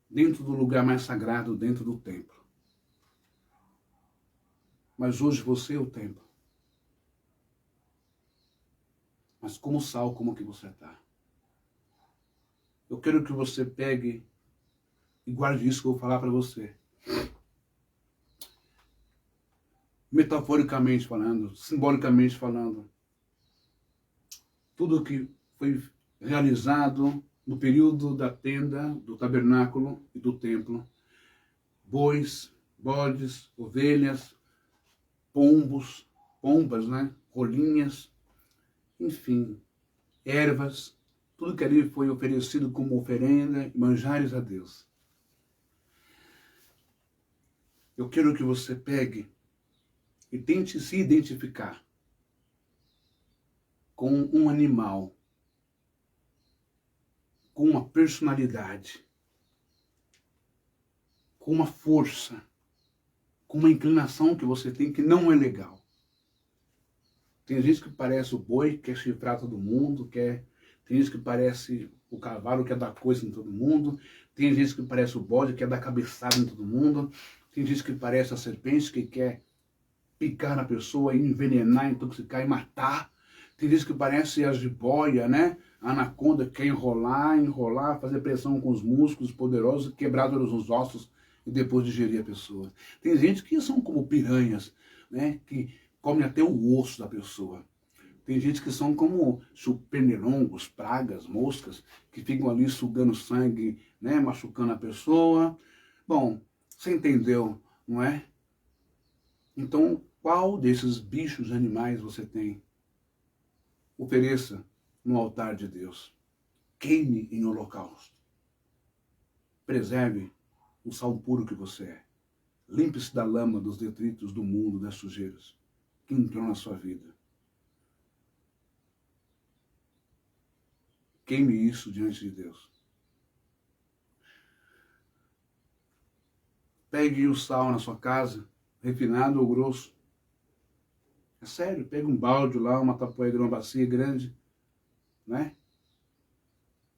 dentro do lugar mais sagrado, dentro do templo. Mas hoje você é o templo. Mas como sal, como que você está? Eu quero que você pegue e guarde isso que eu vou falar para você. Metaforicamente falando, simbolicamente falando, tudo que foi realizado no período da tenda, do tabernáculo e do templo, bois, bodes, ovelhas, pombas, né? Rolinhas, enfim, ervas, tudo que ali foi oferecido como oferenda e manjares a Deus. Eu quero que você pegue e tente se identificar com um animal, com uma personalidade, com uma força, com uma inclinação que você tem que não é legal. Tem gente que parece o boi, quer chifrar todo mundo, tem gente que parece o cavalo, quer dar coisa em todo mundo, tem gente que parece o bode, quer dar cabeçada em todo mundo, tem gente que parece a serpente, que quer picar na pessoa, envenenar, intoxicar e matar. Tem gente que parece a jiboia, né? A anaconda, que quer enrolar, fazer pressão com os músculos poderosos, quebrar todos os ossos e depois digerir a pessoa. Tem gente que são como piranhas, né? Que comem até o osso da pessoa. Tem gente que são como pernilongos, pragas, moscas, que ficam ali sugando sangue, né? Machucando a pessoa. Bom, você entendeu, não é? Então, qual desses bichos animais você tem? Ofereça no altar de Deus. Queime em holocausto. Preserve o sal puro que você é. Limpe-se da lama, dos detritos do mundo, das sujeiras que entrou na sua vida. Queime isso diante de Deus. Pegue o sal na sua casa, refinado ou grosso. É sério, pega um balde lá, uma tapoeira, uma bacia grande, né?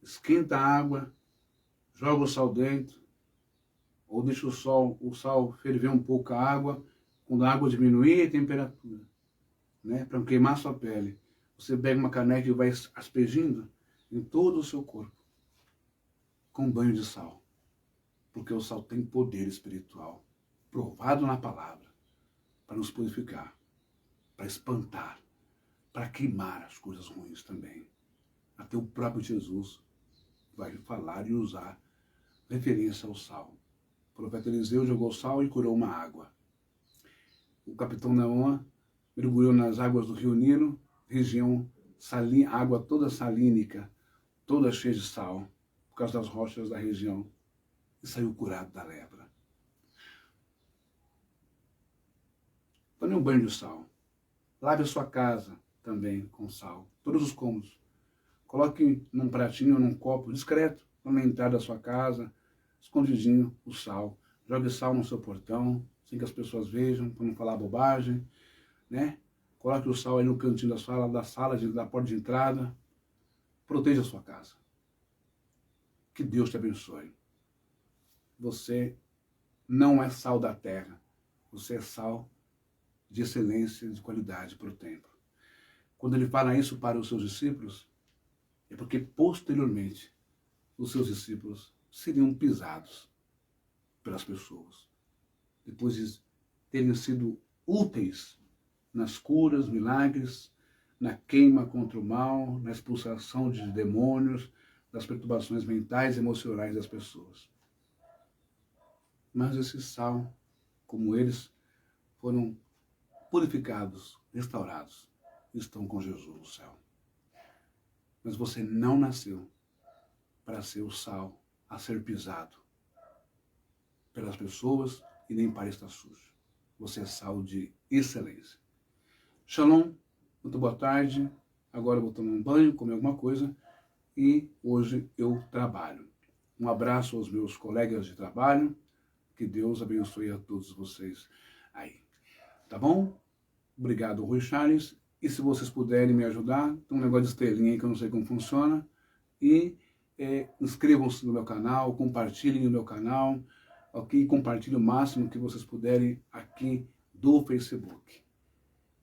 Esquenta a água, joga o sal dentro, ou deixa o sal ferver um pouco a água, quando a água diminuir a temperatura, né? Para não queimar a sua pele. Você pega uma caneca e vai aspergindo em todo o seu corpo, com banho de sal. Porque o sal tem poder espiritual, provado na palavra, para nos purificar, para espantar, para queimar as coisas ruins também. Até o próprio Jesus vai falar e usar referência ao sal. O profeta Eliseu jogou sal e curou uma água. O capitão Naamã mergulhou nas águas do rio Nilo, região água toda salínica, toda cheia de sal, por causa das rochas da região, e saiu curado da lepra. Tome um banho de sal. Lave a sua casa também com sal, todos os cômodos. Coloque num pratinho ou num copo discreto, na entrada da sua casa, escondidinho, o sal. Jogue sal no seu portão, sem que as pessoas vejam, para não falar bobagem, né? Coloque o sal aí no cantinho da porta de entrada. Proteja a sua casa. Que Deus te abençoe. Você não é sal da terra. Você é sal de excelência, de qualidade para o templo. Quando ele fala isso para os seus discípulos, é porque posteriormente os seus discípulos seriam pisados pelas pessoas. Depois de terem sido úteis nas curas, milagres, na queima contra o mal, na expulsação de demônios, das perturbações mentais e emocionais das pessoas. Mas esse sal, como eles foram purificados, restaurados, estão com Jesus no céu. Mas você não nasceu para ser o sal a ser pisado pelas pessoas e nem para estar sujo. Você é sal de excelência. Shalom, muito boa tarde. Agora eu vou tomar um banho, comer alguma coisa e hoje eu trabalho. Um abraço aos meus colegas de trabalho. Que Deus abençoe a todos vocês aí. Tá bom? Obrigado, Rui Charles. E se vocês puderem me ajudar, tem um negócio de estrelinha aí que eu não sei como funciona. E inscrevam-se no meu canal, compartilhem o meu canal, ok? Compartilhem o máximo que vocês puderem aqui do Facebook.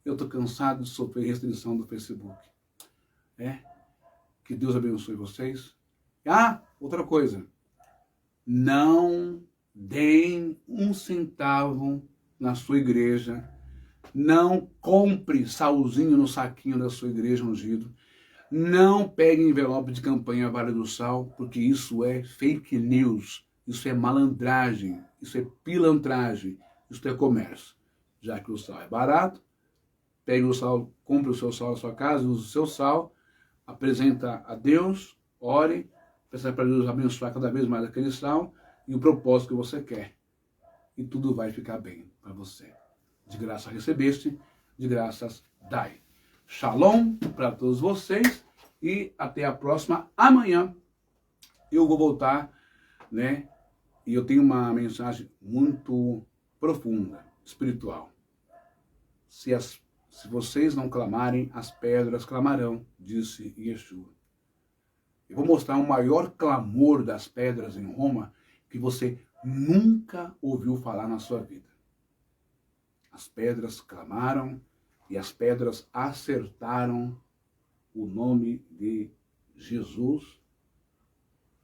Eu estou cansado de sofrer restrição do Facebook. Que Deus abençoe vocês. Ah, outra coisa. Não deem um centavo na sua igreja. Não compre salzinho no saquinho da sua igreja ungido. Não pegue envelope de campanha Vale do Sal, porque isso é fake news. Isso é malandragem. Isso é pilantragem. Isso é comércio. Já que o sal é barato, pegue o sal, compre o seu sal na sua casa, use o seu sal, apresenta a Deus, ore, peça para Deus abençoar cada vez mais aquele sal e o propósito que você quer. E tudo vai ficar bem para você. De graça recebeste, de graças dai. Shalom para todos vocês e até a próxima. Amanhã eu vou voltar, né? E eu tenho uma mensagem muito profunda, espiritual. Se vocês não clamarem, as pedras clamarão, disse Yeshua. Eu vou mostrar o maior clamor das pedras em Roma que você nunca ouviu falar na sua vida. As pedras clamaram e as pedras acertaram o nome de Jesus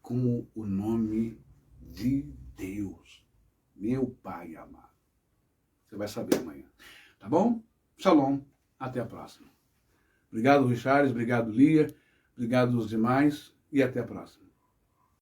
como o nome de Deus, meu Pai amado. Você vai saber amanhã, tá bom? Shalom, até a próxima. Obrigado, Richard, obrigado, Lia, obrigado aos demais e até a próxima.